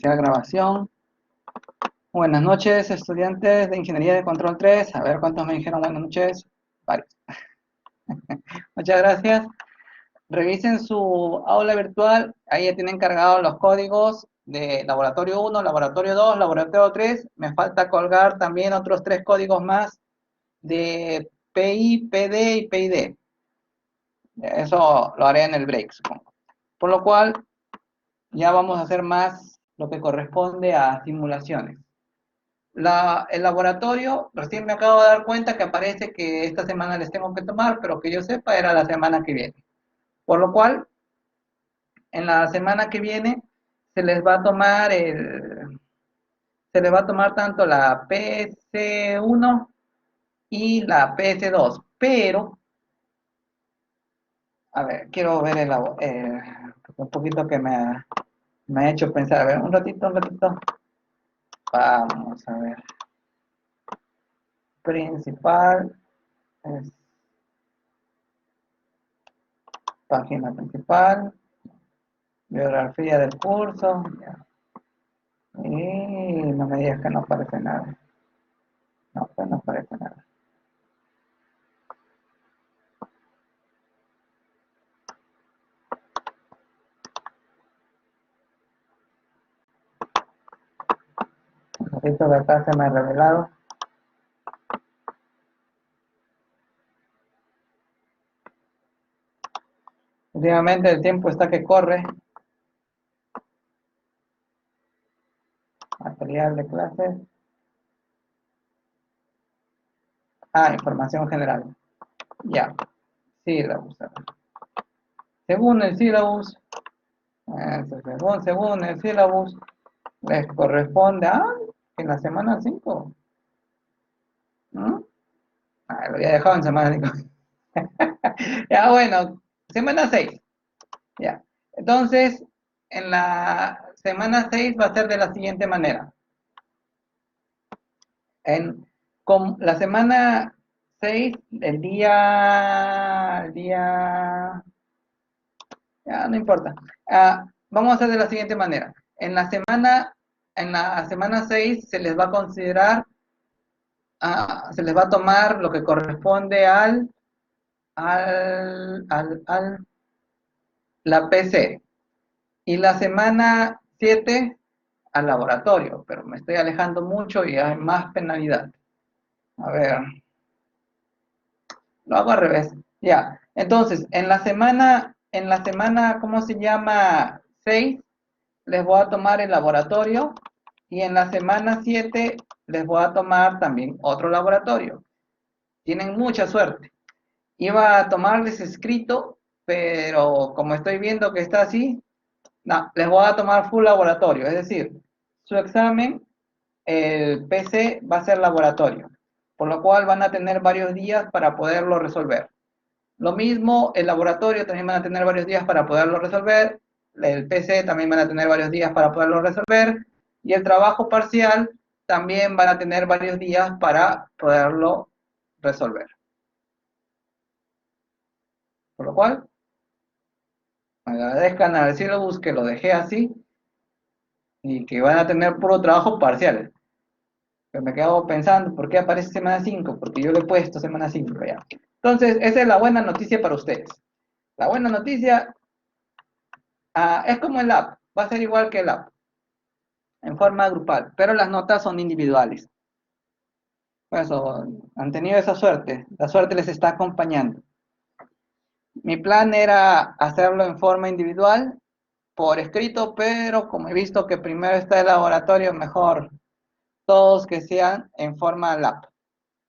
Iniciar grabación. Buenas noches, estudiantes de Ingeniería de Control 3. A ver cuántos me dijeron buenas noches. Varios. Muchas gracias. Revisen su aula virtual. Ahí ya tienen cargados los códigos de laboratorio 1, laboratorio 2, laboratorio 3. Me falta colgar también otros 3 códigos más de PI, PD y PID. Eso lo haré en el break, supongo. Por lo cual, ya vamos a hacer más lo que corresponde a simulaciones. El laboratorio, recién me acabo de dar cuenta que aparece que esta semana les tengo que tomar, pero que yo sepa era la semana que viene. Por lo cual, en la semana que viene se les va a tomar se les va a tomar tanto la PS1 y la PS2, pero, a ver, quiero ver un poquito que me ha hecho pensar, a ver, un ratito, vamos a ver, principal, es página principal, biografía del curso. Ya. Y no me digas que no aparece nada. No, pues no aparece nada. Esto de acá se me ha revelado. Últimamente el tiempo está que corre. Material de clases. Ah, información general. Ya. Syllabus. Según el syllabus, según el syllabus, les corresponde en la semana 5. ¿No? Lo había dejado en semana 5. Ya, bueno, semana 6. Ya. Entonces, en la semana 6 va a ser de la siguiente manera. Con la semana 6, ya no importa. Vamos a hacer de la siguiente manera. En la semana 6 se les va a considerar, se les va a tomar lo que corresponde al la PC. Y la semana 7 al laboratorio, pero me estoy alejando mucho y hay más penalidad. A ver, lo hago al revés. Ya, entonces, en la semana, ¿cómo se llama? 6, les voy a tomar el laboratorio y en la semana 7 les voy a tomar también otro laboratorio. Tienen mucha suerte. Iba a tomarles escrito, pero como estoy viendo que está así, no, les voy a tomar full laboratorio, es decir, su examen, el PC va a ser laboratorio, por lo cual van a tener varios días para poderlo resolver. Lo mismo, el laboratorio también van a tener varios días para poderlo resolver, el PC también van a tener varios días para poderlo resolver, y el trabajo parcial también van a tener varios días para poderlo resolver. Por lo cual, agradezcan al syllabus que lo dejé así y que van a tener puro trabajo parcial. Pero me quedo pensando, ¿por qué aparece semana 5? Porque yo le he puesto semana 5 ya. Entonces, esa es la buena noticia para ustedes. La buena noticia es como el app, va a ser igual que el app, en forma grupal, pero las notas son individuales. Por eso, han tenido esa suerte, la suerte les está acompañando. Mi plan era hacerlo en forma individual, por escrito, pero como he visto que primero está el laboratorio, mejor todos que sean en forma lab.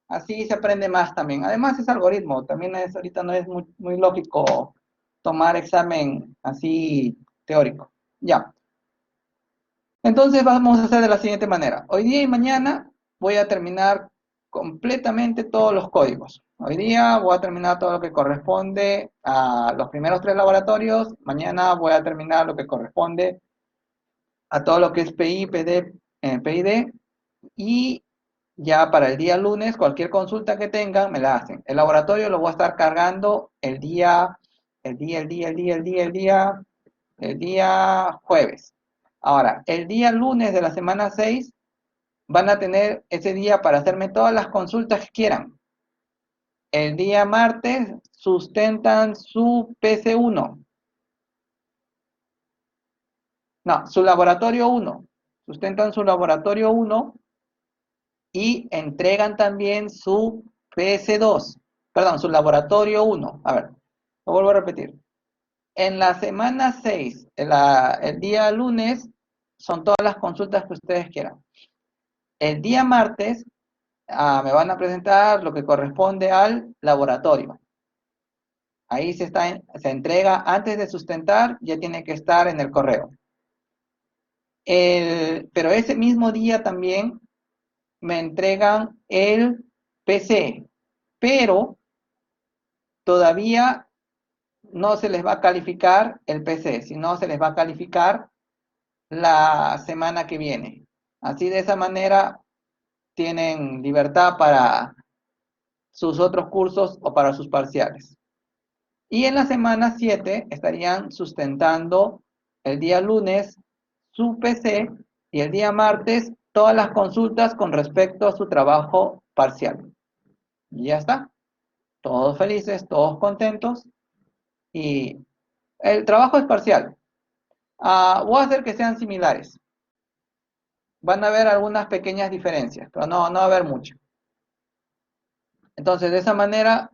Así se aprende más también. Además es algoritmo, también ahorita no es muy lógico tomar examen así teórico. Ya. Entonces vamos a hacer de la siguiente manera. Hoy día y mañana voy a terminar completamente todos los códigos. Hoy día voy a terminar todo lo que corresponde a los primeros 3 laboratorios. Mañana voy a terminar lo que corresponde a todo lo que es PI, PD, PID. Y ya para el día lunes, cualquier consulta que tengan, me la hacen. El laboratorio lo voy a estar cargando el día jueves. Ahora, el día lunes de la semana 6 van a tener ese día para hacerme todas las consultas que quieran. El día martes sustentan su PC1. No, su laboratorio 1. Sustentan su laboratorio 1 y entregan también su PS2. Perdón, su laboratorio 1. A ver, lo vuelvo a repetir. En la semana 6, el día lunes, son todas las consultas que ustedes quieran. El día martes me van a presentar lo que corresponde al laboratorio. Ahí se entrega antes de sustentar, ya tiene que estar en el correo. Pero ese mismo día también me entregan el PC, pero todavía no se les va a calificar el PC, sino se les va a calificar la semana que viene. Así de esa manera tienen libertad para sus otros cursos o para sus parciales. Y en la semana 7 estarían sustentando el día lunes su PC y el día martes todas las consultas con respecto a su trabajo parcial. Y ya está. Todos felices, todos contentos. Y el trabajo es parcial. Voy a hacer que sean similares. Van a haber algunas pequeñas diferencias, pero no va a haber mucho. Entonces, de esa manera,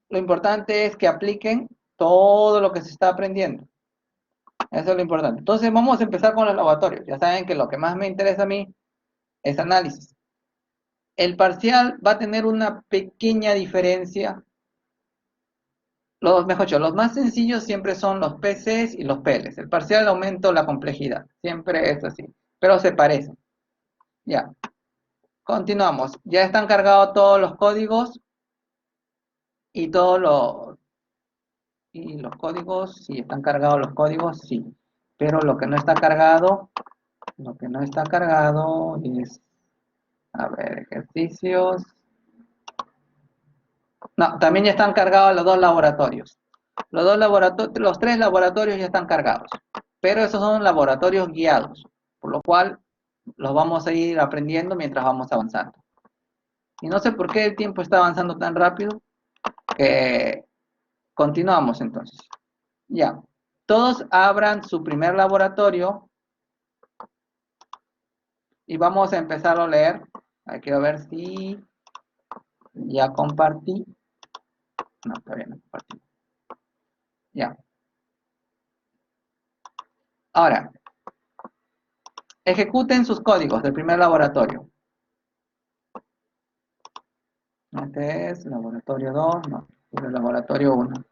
lo importante es que apliquen todo lo que se está aprendiendo. Eso es lo importante. Entonces, vamos a empezar con los laboratorios. Ya saben que lo que más me interesa a mí es análisis. El parcial va a tener una pequeña diferencia. Mejor dicho, los más sencillos siempre son los PCs y los PLs. El parcial aumenta la complejidad. Siempre es así. Pero se parecen. Ya. Continuamos. Ya están cargados todos los códigos y los códigos, sí, están cargados los códigos, sí. Pero lo que no está cargado es, a ver, ejercicios. No, también ya están cargados los dos laboratorios. Los tres laboratorios ya están cargados. Pero esos son laboratorios guiados, por lo cual los vamos a ir aprendiendo mientras vamos avanzando. Y no sé por qué el tiempo está avanzando tan rápido. Continuamos entonces. Ya. Todos abran su primer laboratorio y vamos a empezar a leer. Quiero ver si ya compartí. No, todavía no compartí. Ya. Ahora, ejecuten sus códigos del primer laboratorio. Este es laboratorio 2, no, es el laboratorio 1.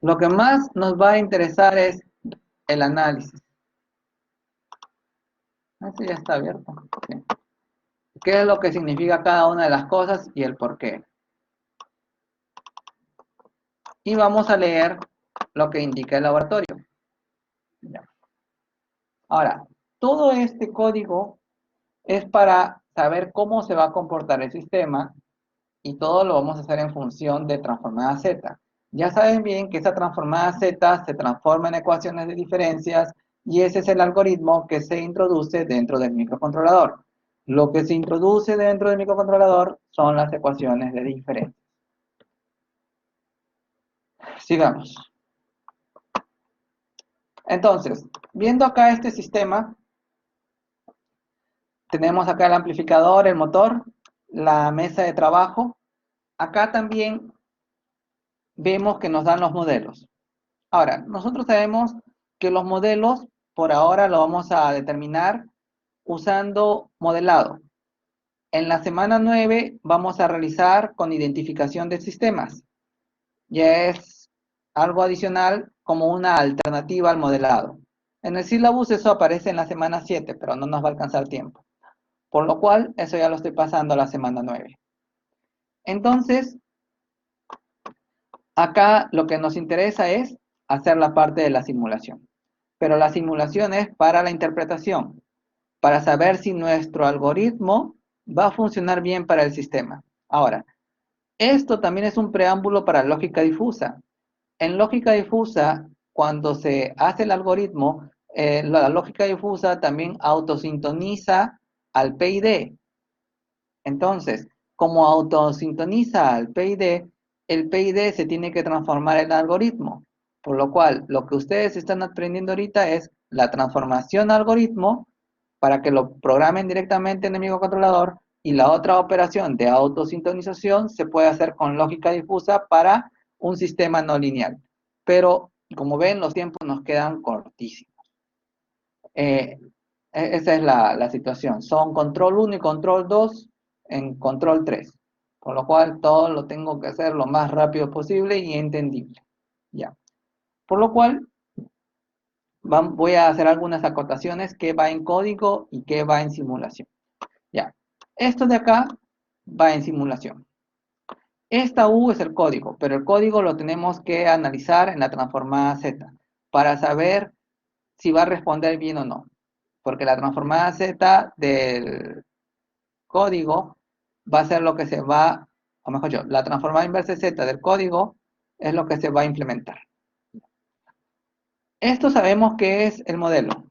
Lo que más nos va a interesar es el análisis. Este ya está abierto. Sí. ¿Qué es lo que significa cada una de las cosas y el por qué? Y vamos a leer lo que indica el laboratorio. Ya. Ahora, todo este código es para saber cómo se va a comportar el sistema y todo lo vamos a hacer en función de transformada Z. Ya saben bien que esa transformada Z se transforma en ecuaciones de diferencias y ese es el algoritmo que se introduce dentro del microcontrolador. Lo que se introduce dentro del microcontrolador son las ecuaciones de diferencias. Sigamos. Entonces, viendo acá este sistema, tenemos acá el amplificador, el motor, la mesa de trabajo. Acá también vemos que nos dan los modelos. Ahora, nosotros sabemos que los modelos, por ahora lo vamos a determinar usando modelado. En la semana 9 vamos a realizar con identificación de sistemas. Ya es algo adicional como una alternativa al modelado. En el sílabus eso aparece en la semana 7, pero no nos va a alcanzar tiempo. Por lo cual, eso ya lo estoy pasando a la semana 9. Entonces, acá lo que nos interesa es hacer la parte de la simulación. Pero la simulación es para la interpretación, para saber si nuestro algoritmo va a funcionar bien para el sistema. Ahora, esto también es un preámbulo para lógica difusa. En lógica difusa, cuando se hace el algoritmo, la lógica difusa también autosintoniza al PID. Entonces, como autosintoniza al PID, el PID se tiene que transformar en algoritmo. Por lo cual, lo que ustedes están aprendiendo ahorita es la transformación a algoritmo para que lo programen directamente en el microcontrolador, y la otra operación de autosintonización se puede hacer con lógica difusa para un sistema no lineal. Pero, como ven, los tiempos nos quedan cortísimos. Esa es la situación. Son control 1 y control 2 en control 3. Con lo cual, todo lo tengo que hacer lo más rápido posible y entendible. Ya. Por lo cual, voy a hacer algunas acotaciones, que va en código y que va en simulación. Ya. Esto de acá va en simulación. Esta U es el código, pero el código lo tenemos que analizar en la transformada Z para saber si va a responder bien o no. Porque la transformada Z del código va a ser lo que se va, o mejor dicho, la transformada inversa Z del código es lo que se va a implementar. Esto sabemos que es el modelo.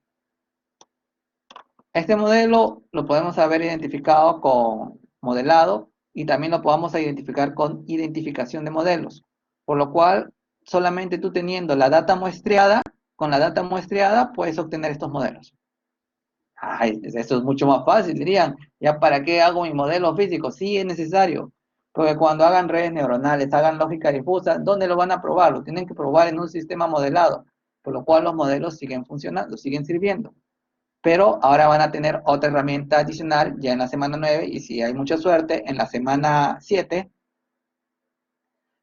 Este modelo lo podemos haber identificado con modelado y también lo podemos identificar con identificación de modelos. Por lo cual, solamente tú teniendo la data muestreada, con la data muestreada puedes obtener estos modelos. Ay, eso es mucho más fácil, dirían. ¿Ya para qué hago mi modelo físico? Sí, es necesario. Porque cuando hagan redes neuronales, hagan lógica difusa, ¿dónde lo van a probar? Lo tienen que probar en un sistema modelado. Por lo cual los modelos siguen funcionando, siguen sirviendo. Pero ahora van a tener otra herramienta adicional ya en la semana 9, y si hay mucha suerte, en la semana 7,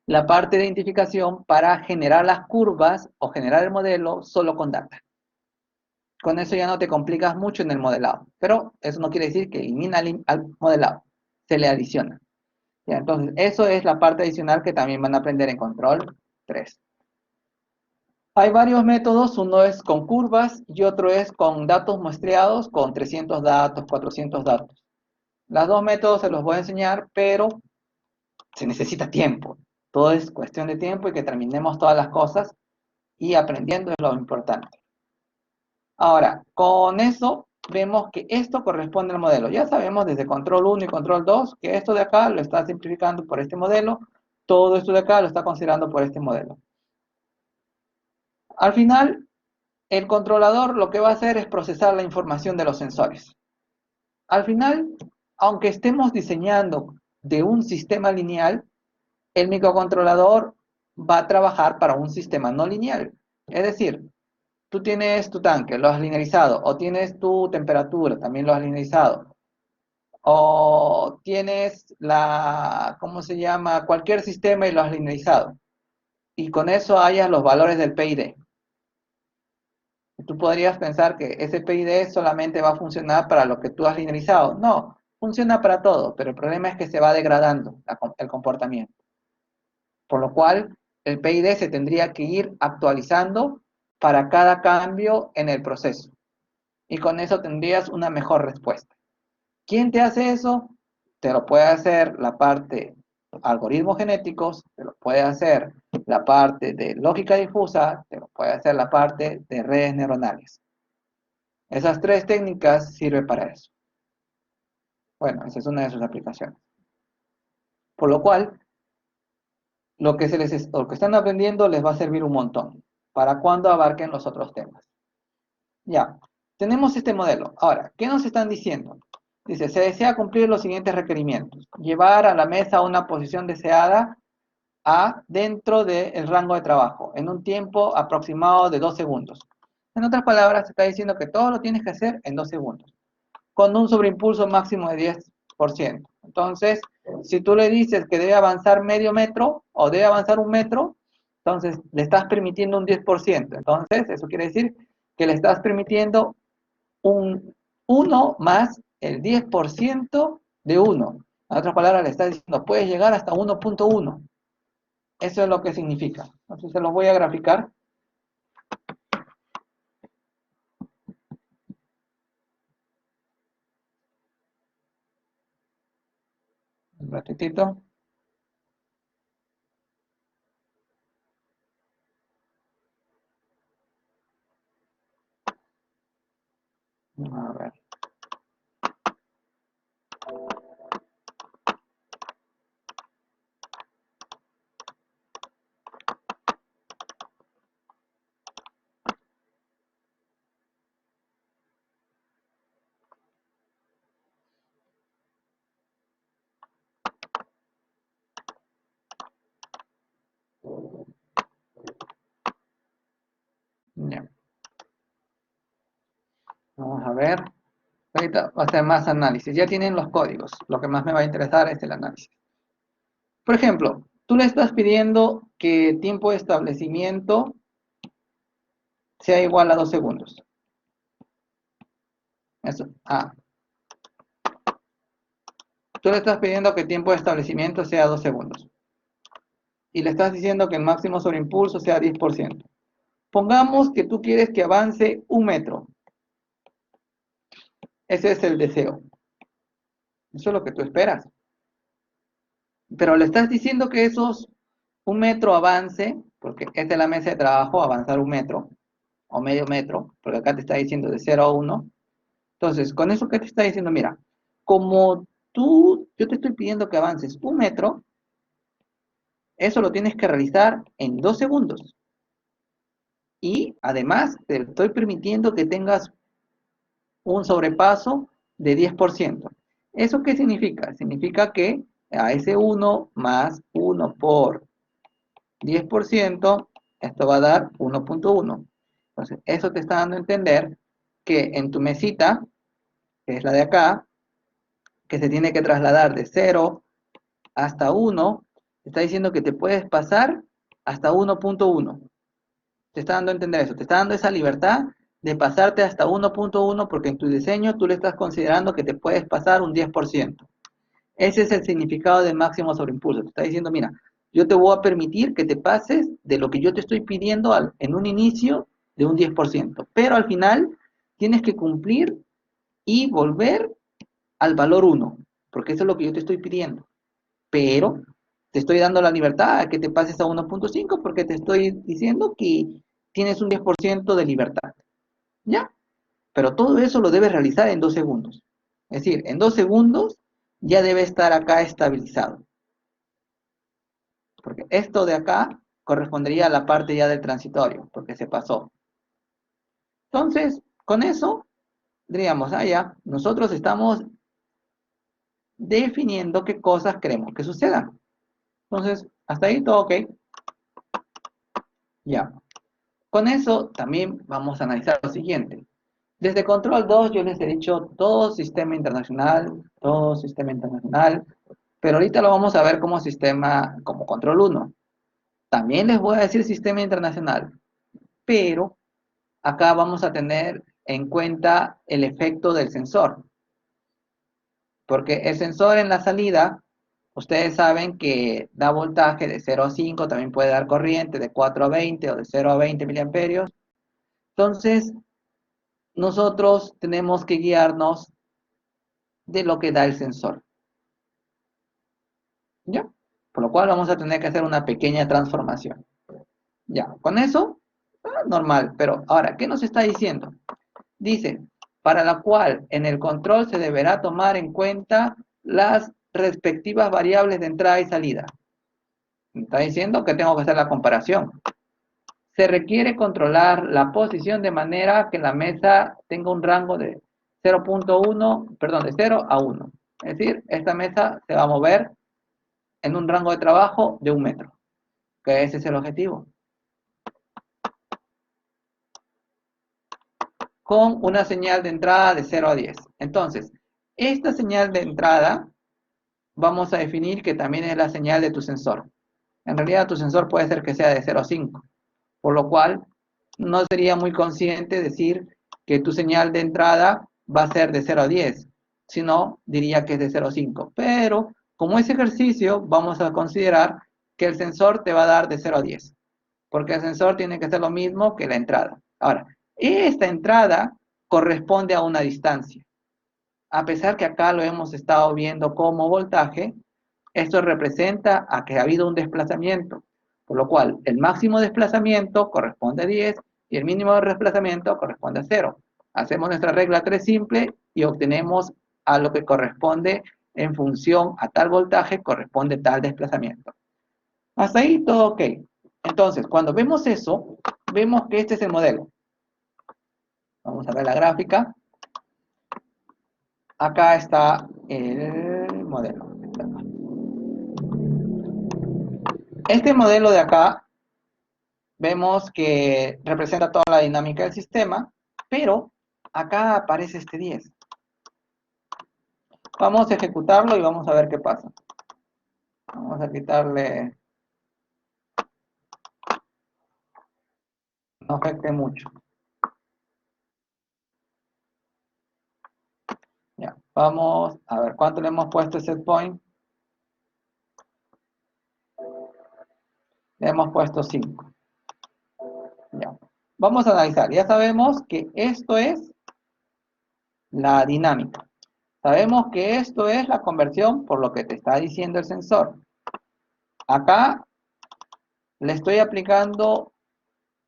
la parte de identificación para generar las curvas o generar el modelo solo con data. Con eso ya no te complicas mucho en el modelado, pero eso no quiere decir que elimina al modelado, se le adiciona. ¿Ya? Entonces, eso es la parte adicional que también van a aprender en control 3. Hay varios métodos, uno es con curvas y otro es con datos muestreados con 300 datos, 400 datos. Los dos métodos se los voy a enseñar, pero se necesita tiempo. Todo es cuestión de tiempo y que terminemos todas las cosas, y aprendiendo es lo importante. Ahora, con eso vemos que esto corresponde al modelo. Ya sabemos desde control 1 y control 2 que esto de acá lo está simplificando por este modelo, todo esto de acá lo está considerando por este modelo. Al final, el controlador lo que va a hacer es procesar la información de los sensores. Al final, aunque estemos diseñando de un sistema lineal, el microcontrolador va a trabajar para un sistema no lineal. Es decir, tú tienes tu tanque, lo has linealizado, o tienes tu temperatura, también lo has linealizado, o tienes ¿cómo se llama? Cualquier sistema y lo has linealizado. Y con eso hayas los valores del PID. Tú podrías pensar que ese PID solamente va a funcionar para lo que tú has linealizado. No, funciona para todo, pero el problema es que se va degradando el comportamiento. Por lo cual, el PID se tendría que ir actualizando para cada cambio en el proceso. Y con eso tendrías una mejor respuesta. ¿Quién te hace eso? Te lo puede hacer la parte algoritmos genéticos, te lo puede hacer la parte de lógica difusa, te lo puede hacer la parte de redes neuronales. Esas tres técnicas sirven para eso. Bueno, esa es una de sus aplicaciones. Por lo cual, lo que están aprendiendo les va a servir un montón para cuando abarquen los otros temas. Ya, tenemos este modelo. Ahora, ¿qué nos están diciendo? Dice, se desea cumplir los siguientes requerimientos. Llevar a la mesa una posición deseada dentro del rango de trabajo, en un tiempo aproximado de 2 segundos. En otras palabras, se está diciendo que todo lo tienes que hacer en 2 segundos, con un sobreimpulso máximo de 10%. Entonces, si tú le dices que debe avanzar medio metro o debe avanzar 1 metro, entonces le estás permitiendo un 10%. Entonces, eso quiere decir que le estás permitiendo un 1 más el 10% de 1. En otras palabras, le estás diciendo, puedes llegar hasta 1.1. Eso es lo que significa. Entonces, se los voy a graficar. Un ratitito. A ver. Ya. Vamos a ver. Ahorita va a hacer más análisis. Ya tienen los códigos. Lo que más me va a interesar es el análisis. Por ejemplo, tú le estás pidiendo que tiempo de establecimiento sea igual a 2 segundos. Eso. Tú le estás pidiendo que tiempo de establecimiento sea 2 segundos. Y le estás diciendo que el máximo sobreimpulso sea 10%. Pongamos que tú quieres que avance 1 metro. Ese es el deseo. Eso es lo que tú esperas. Pero le estás diciendo que esos 1 metro avance, porque esta es la mesa de trabajo, avanzar 1 metro o medio metro, porque acá te está diciendo de 0 a 1. Entonces, con eso que te está diciendo, mira, como yo te estoy pidiendo que avances 1 metro, eso lo tienes que realizar en 2 segundos. Y además te estoy permitiendo que tengas un sobrepaso de 10%. ¿Eso qué significa? Significa que a ese 1 más 1 por 10%, esto va a dar 1.1. Entonces, eso te está dando a entender que en tu mesita, que es la de acá, que se tiene que trasladar de 0 hasta 1, te está diciendo que te puedes pasar hasta 1.1. Te está dando a entender eso, te está dando esa libertad de pasarte hasta 1.1 porque en tu diseño tú le estás considerando que te puedes pasar un 10%. Ese es el significado de máximo sobreimpulso. Te está diciendo, mira, yo te voy a permitir que te pases de lo que yo te estoy pidiendo en un inicio de un 10%, pero al final tienes que cumplir y volver al valor 1, porque eso es lo que yo te estoy pidiendo. Pero te estoy dando la libertad a que te pases a 1.5 porque te estoy diciendo que tienes un 10% de libertad. ¿Ya? Pero todo eso lo debes realizar en 2 segundos. Es decir, en 2 segundos ya debe estar acá estabilizado. Porque esto de acá correspondería a la parte ya del transitorio, porque se pasó. Entonces, con eso, diríamos, ya, nosotros estamos definiendo qué cosas queremos que sucedan. Entonces, hasta ahí todo ok. Ya. Con eso también vamos a analizar lo siguiente. Desde control 2 yo les he dicho todo sistema internacional, pero ahorita lo vamos a ver como sistema, como control 1. También les voy a decir sistema internacional, pero acá vamos a tener en cuenta el efecto del sensor. Porque el sensor en la salida, ustedes saben que da voltaje de 0 a 5, también puede dar corriente de 4 a 20 o de 0 a 20 miliamperios. Entonces, nosotros tenemos que guiarnos de lo que da el sensor. ¿Ya? Por lo cual vamos a tener que hacer una pequeña transformación. Ya, con eso, normal. Pero ahora, ¿qué nos está diciendo? Dice, para la cual en el control se deberá tomar en cuenta las respectivas variables de entrada y salida. Me está diciendo que tengo que hacer la comparación. Se requiere controlar la posición de manera que la mesa tenga un rango de 0.1, perdón, de 0 a 1. Es decir, esta mesa se va a mover en un rango de trabajo de 1 metro, que ese es el objetivo. Con una señal de entrada de 0 a 10. Entonces, esta señal de entrada vamos a definir que también es la señal de tu sensor. En realidad tu sensor puede ser que sea de 0 a 5, por lo cual no sería muy consciente decir que tu señal de entrada va a ser de 0 a 10, sino diría que es de 0 a 5. Pero como ese ejercicio vamos a considerar que el sensor te va a dar de 0 a 10, porque el sensor tiene que ser lo mismo que la entrada. Ahora, esta entrada corresponde a una distancia. A pesar que acá lo hemos estado viendo como voltaje, esto representa a que ha habido un desplazamiento, por lo cual el máximo desplazamiento corresponde a 10 y el mínimo desplazamiento corresponde a 0. Hacemos nuestra regla 3 simple y obtenemos a lo que corresponde en función a tal voltaje, corresponde tal desplazamiento. Hasta ahí todo ok. Entonces, cuando vemos eso, vemos que este es el modelo. Vamos a ver la gráfica. Acá está el modelo. Este modelo de acá, vemos que representa toda la dinámica del sistema, pero acá aparece este 10. Vamos a ejecutarlo y vamos a ver qué pasa. Vamos a quitarle... No afecte mucho. Ya, vamos a ver cuánto le hemos puesto el set point. Le hemos puesto 5. Ya. Vamos a analizar. Ya sabemos que esto es la dinámica. Sabemos que esto es la conversión por lo que te está diciendo el sensor. Acá le estoy aplicando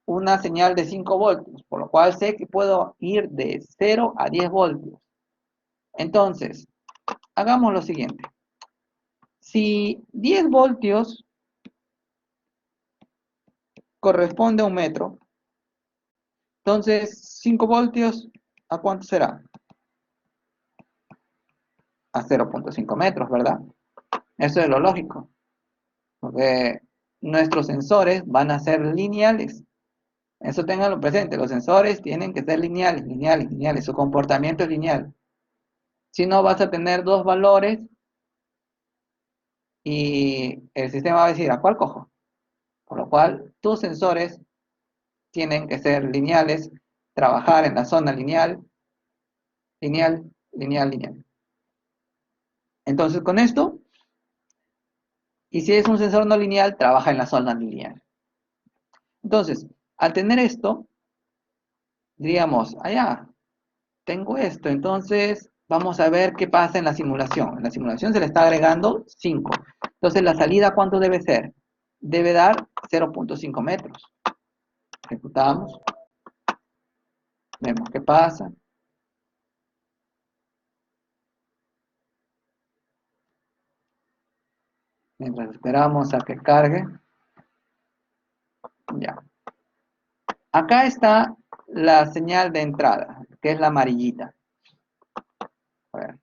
una señal de 5 voltios, por lo cual sé que puedo ir de 0 a 10 voltios. Entonces, hagamos lo siguiente. Si 10 voltios corresponde a 1 metro, entonces 5 voltios, ¿a cuánto será? A 0.5 metros, ¿verdad? Eso es lo lógico, porque nuestros sensores van a ser lineales. Eso ténganlo presente, los sensores tienen que ser lineales, lineales, lineales, su comportamiento es lineal. Si no, vas a tener dos valores y el sistema va a decir, ¿a cuál cojo? Por lo cual, tus sensores tienen que ser lineales, trabajar en la zona lineal, lineal, lineal, lineal. Entonces, con esto, y si es un sensor no lineal, trabaja en la zona lineal. Entonces, al tener esto, diríamos, allá, tengo esto, entonces vamos a ver qué pasa en la simulación. En la simulación se le está agregando 5. Entonces, ¿la salida cuánto debe ser? Debe dar 0.5 metros. Ejecutamos. Vemos qué pasa. Mientras esperamos a que cargue. Ya. Acá está la señal de entrada, que es la amarillita. A ver.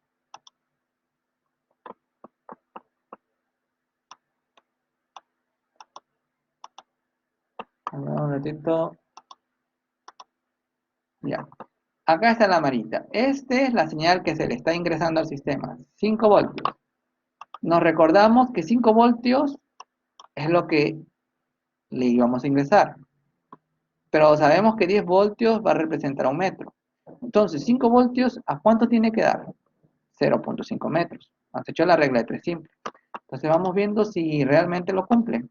Un ratito. Ya. Acá está la amarilla. Esta es la señal que se le está ingresando al sistema. 5 voltios. Nos recordamos que 5 voltios es lo que le íbamos a ingresar. Pero sabemos que 10 voltios va a representar 1 metro. Entonces, 5 voltios, ¿a cuánto tiene que dar? 0.5 metros. Has hecho la regla de 3 simple. Entonces vamos viendo si realmente lo cumple.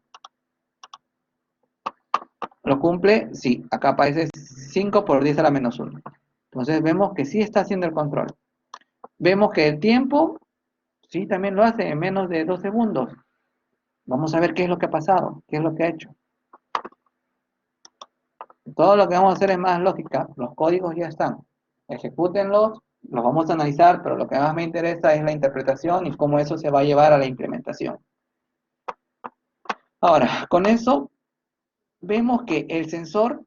¿Lo cumple? Sí. Acá aparece 5 por 10 a la menos 1. Entonces vemos que sí está haciendo el control. Vemos que el tiempo, sí, también lo hace en menos de 2 segundos. Vamos a ver qué es lo que ha pasado, qué es lo que ha hecho. Todo lo que vamos a hacer es más lógica. Los códigos ya están. Ejecútenlos, los vamos a analizar, pero lo que más me interesa es la interpretación y cómo eso se va a llevar a la implementación. Ahora, con eso, vemos que el sensor,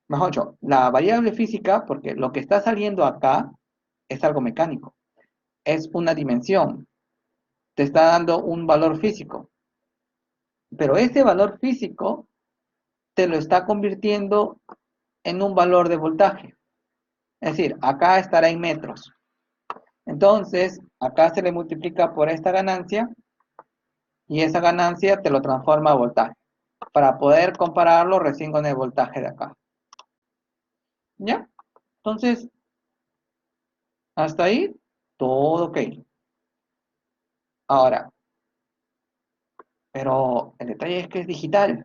mejor dicho, la variable física, porque lo que está saliendo acá es algo mecánico. Es una dimensión. Te está dando un valor físico. Pero ese valor físico te lo está convirtiendo en un valor de voltaje. Es decir, acá estará en metros. Entonces, acá se le multiplica por esta ganancia y esa ganancia te lo transforma a voltaje para poder compararlo recién con el voltaje de acá. ¿Ya? Entonces, hasta ahí, todo ok. Ahora, pero el detalle es que es digital.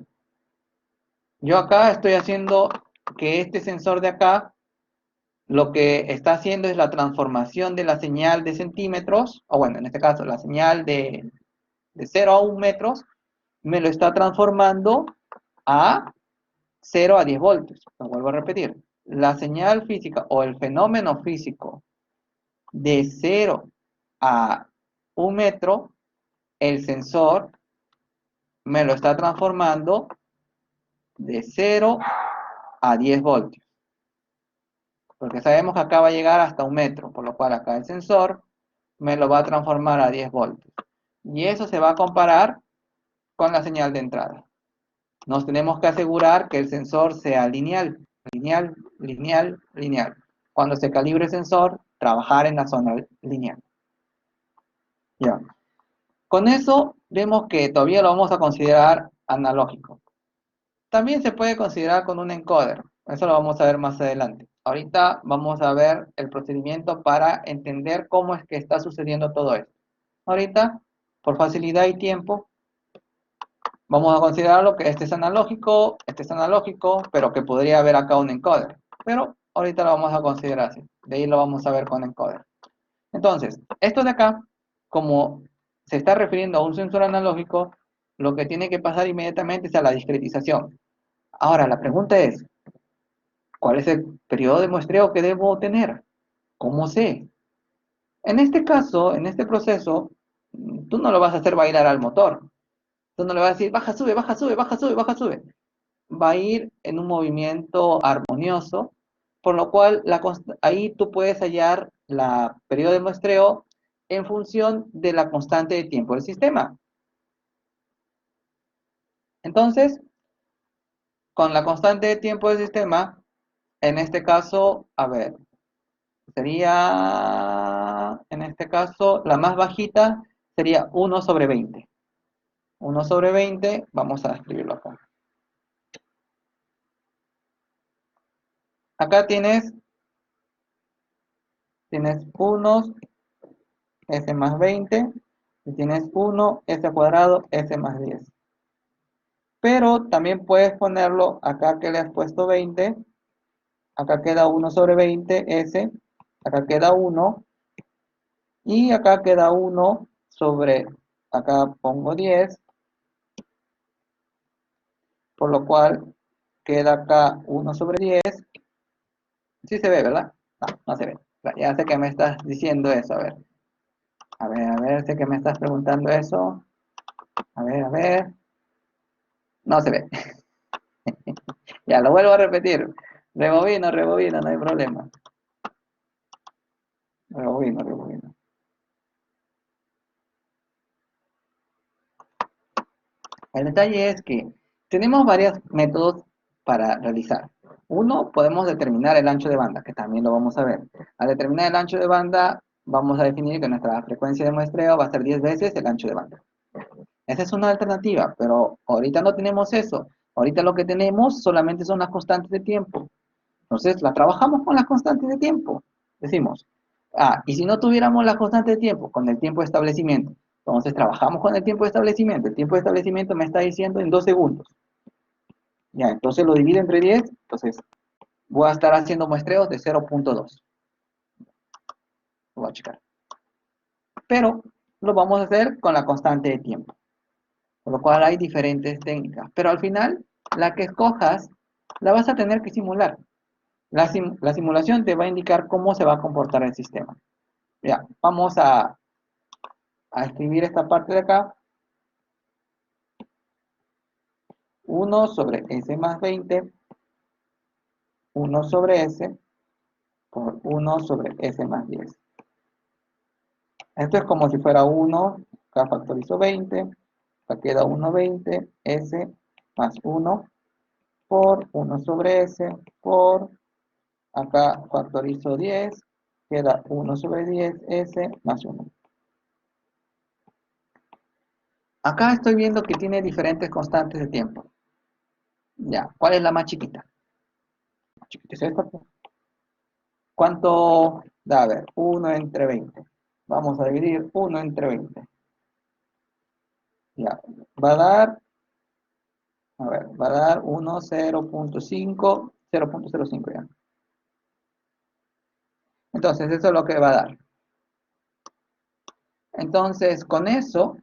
Yo acá estoy haciendo que este sensor de acá lo que está haciendo es la transformación de la señal de centímetros, o bueno, en este caso, la señal de 0 a 1 metros, me lo está transformando a 0 a 10 voltios. Lo vuelvo a repetir. la señal física o el fenómeno físico de 0 a 1 metro, el sensor me lo está transformando de 0 a 10 voltios. Porque sabemos que acá va a llegar hasta 1 metro, por lo cual acá el sensor me lo va a transformar a 10 voltios. Y eso se va a comparar con la señal de entrada. Nos tenemos que asegurar que el sensor sea lineal, lineal, lineal, lineal. Cuando se calibre el sensor, trabajar en la zona lineal. Ya. Con eso vemos que todavía lo vamos a considerar analógico. También se puede considerar con un encoder. Eso lo vamos a ver más adelante. Ahorita vamos a ver el procedimiento para entender cómo es que está sucediendo todo esto. Ahorita, por facilidad y tiempo, vamos a considerarlo que este es analógico, pero que podría haber acá un encoder. Pero ahorita lo vamos a considerar así. De ahí lo vamos a ver con encoder. Entonces, esto de acá, como se está refiriendo a un sensor analógico, lo que tiene que pasar inmediatamente es a la discretización. Ahora, la pregunta es, ¿cuál es el periodo de muestreo que debo tener? ¿Cómo sé? En este caso, en este proceso, tú no lo vas a hacer bailar al motor. Tú no le vas a decir, baja, sube, baja, sube, baja, sube, baja, sube. Va a ir en un movimiento armonioso, por lo cual ahí tú puedes hallar la periodo de muestreo en función de la constante de tiempo del sistema. Entonces, con la constante de tiempo del sistema, en este caso, a ver, sería, en este caso, la más bajita sería 1/20. 1/20, vamos a escribirlo acá. Acá tienes 1 S más 20, y tienes 1 S cuadrado S más 10. Pero también puedes ponerlo acá que le has puesto 20, acá queda 1/20 S, acá queda 1, y acá queda 1 sobre, acá pongo 10, por lo cual queda acá 1/10. Sí se ve, ¿verdad? No, no se ve. Ya sé que me estás diciendo eso, a ver. A ver, sé que me estás preguntando eso. A ver. No se ve. Ya, lo vuelvo a repetir. Rebobino, rebobino, no hay problema. Rebobino, rebobino. El detalle es que tenemos varios métodos para realizar. Uno, podemos determinar el ancho de banda, que también lo vamos a ver. Al determinar el ancho de banda, vamos a definir que nuestra frecuencia de muestreo va a ser 10 veces el ancho de banda. Esa es una alternativa, pero ahorita no tenemos eso. Ahorita lo que tenemos solamente son las constantes de tiempo. Entonces, la trabajamos con las constantes de tiempo. Decimos, y si no tuviéramos la constante de tiempo, con el tiempo de establecimiento. Entonces, trabajamos con el tiempo de establecimiento. El tiempo de establecimiento me está diciendo en 2 segundos. Ya, entonces lo divido entre 10. Entonces, voy a estar haciendo muestreos de 0.2. Lo voy a checar. Pero lo vamos a hacer con la constante de tiempo. Por lo cual hay diferentes técnicas. Pero al final, la que escojas, la vas a tener que simular. La simulación te va a indicar cómo se va a comportar el sistema. Ya, vamos a escribir esta parte de acá. 1 sobre S más 20, 1 sobre S, por 1 sobre S más 10. Esto es como si fuera 1, acá factorizo 20, acá queda 1/20, S más 1, por 1 sobre S, por, acá factorizo 10, queda 1 sobre 10, S más 1. Acá estoy viendo que tiene diferentes constantes de tiempo. Ya, ¿cuál es la más chiquita? La más chiquita es esta. ¿Cuánto da? A ver, 1 entre 20. Vamos a dividir 1 entre 20. Ya, va a dar, a ver, va a dar 1, 0.5, 0.05 ya. Entonces, eso es lo que va a dar. Entonces, con eso,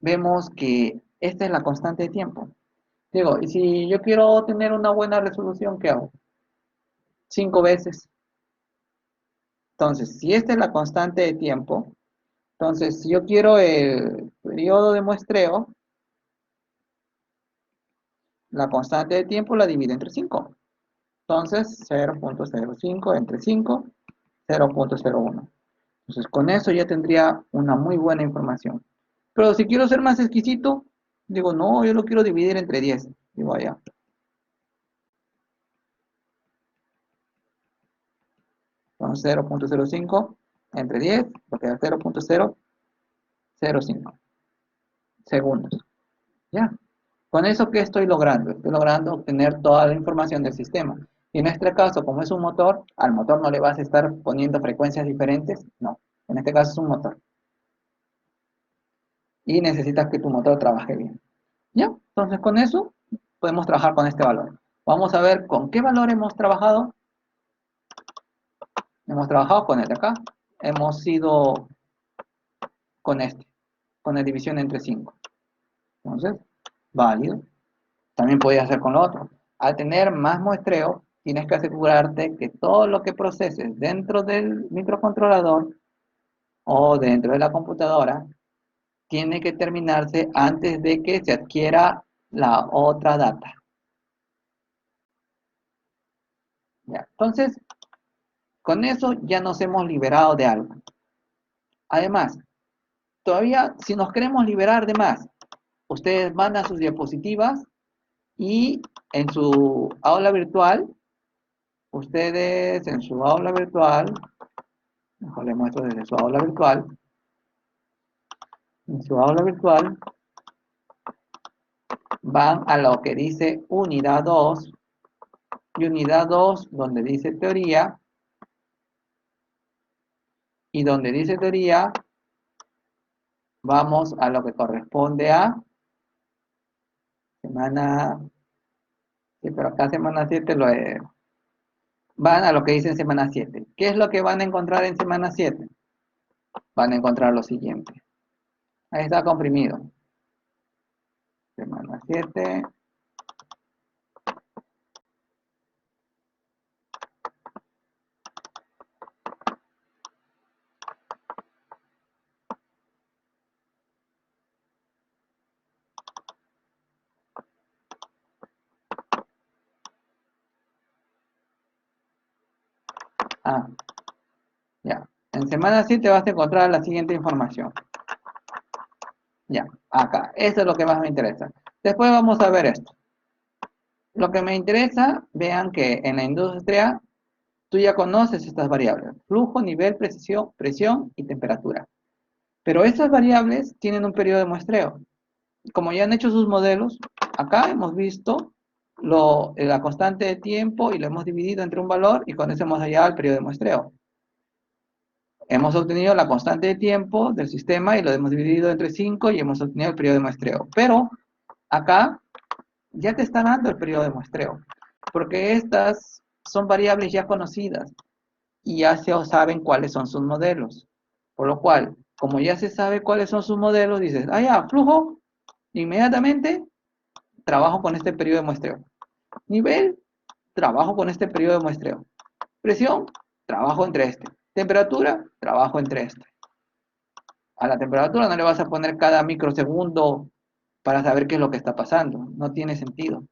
vemos que esta es la constante de tiempo. Digo, y si yo quiero tener una buena resolución, ¿qué hago? 5 veces. Entonces, si esta es la constante de tiempo, entonces si yo quiero el periodo de muestreo, la constante de tiempo la divido entre 5. Entonces, 0.05 entre 5, 0.01. Entonces, con eso ya tendría una muy buena información. Pero si quiero ser más exquisito, digo, no, yo lo quiero dividir entre 10. Digo, allá. Entonces, 0.05 entre 10, porque es 0.005 segundos. ¿Ya? Con eso, ¿qué estoy logrando? Estoy logrando obtener toda la información del sistema. Y en este caso, como es un motor, al motor no le vas a estar poniendo frecuencias diferentes. No, en este caso es un motor. Y necesitas que tu motor trabaje bien. ¿Ya? Entonces, con eso podemos trabajar con este valor. Vamos a ver con qué valor hemos trabajado. Hemos trabajado con el de acá. Hemos ido con este, con la división entre 5. Entonces, válido. También podías hacer con lo otro. Al tener más muestreo, tienes que asegurarte que todo lo que proceses dentro del microcontrolador o dentro de la computadora tiene que terminarse antes de que se adquiera la otra data. ¿Ya? Entonces, con eso ya nos hemos liberado de algo. Además, todavía si nos queremos liberar de más, ustedes van a sus diapositivas y en su aula virtual, mejor les muestro desde su aula virtual, en su aula virtual van a lo que dice unidad 2 y unidad 2 donde dice teoría, y donde dice teoría vamos a lo que corresponde a semana, sí, pero acá semana 7 van a lo que dice en semana 7. ¿Qué es lo que van a encontrar en semana 7? Van a encontrar lo siguiente. Ahí está comprimido. Semana 7. Ah, ya. En semana 7 vas a encontrar la siguiente información. Ya, acá. Eso es lo que más me interesa. Después vamos a ver esto. Lo que me interesa, vean que en la industria tú ya conoces estas variables. Flujo, nivel, presión y temperatura. Pero estas variables tienen un periodo de muestreo. Como ya han hecho sus modelos, acá hemos visto la constante de tiempo y lo hemos dividido entre un valor y con eso hemos hallado el periodo de muestreo. Hemos obtenido la constante de tiempo del sistema y lo hemos dividido entre 5 y hemos obtenido el periodo de muestreo. Pero acá ya te está dando el periodo de muestreo, porque estas son variables ya conocidas y ya se saben cuáles son sus modelos. Por lo cual, como ya se sabe cuáles son sus modelos, dices, ah, ya, flujo, inmediatamente trabajo con este periodo de muestreo. Nivel, trabajo con este periodo de muestreo. Presión, trabajo entre este. Temperatura, trabajo entre este. A la temperatura no le vas a poner cada microsegundo para saber qué es lo que está pasando. No tiene sentido.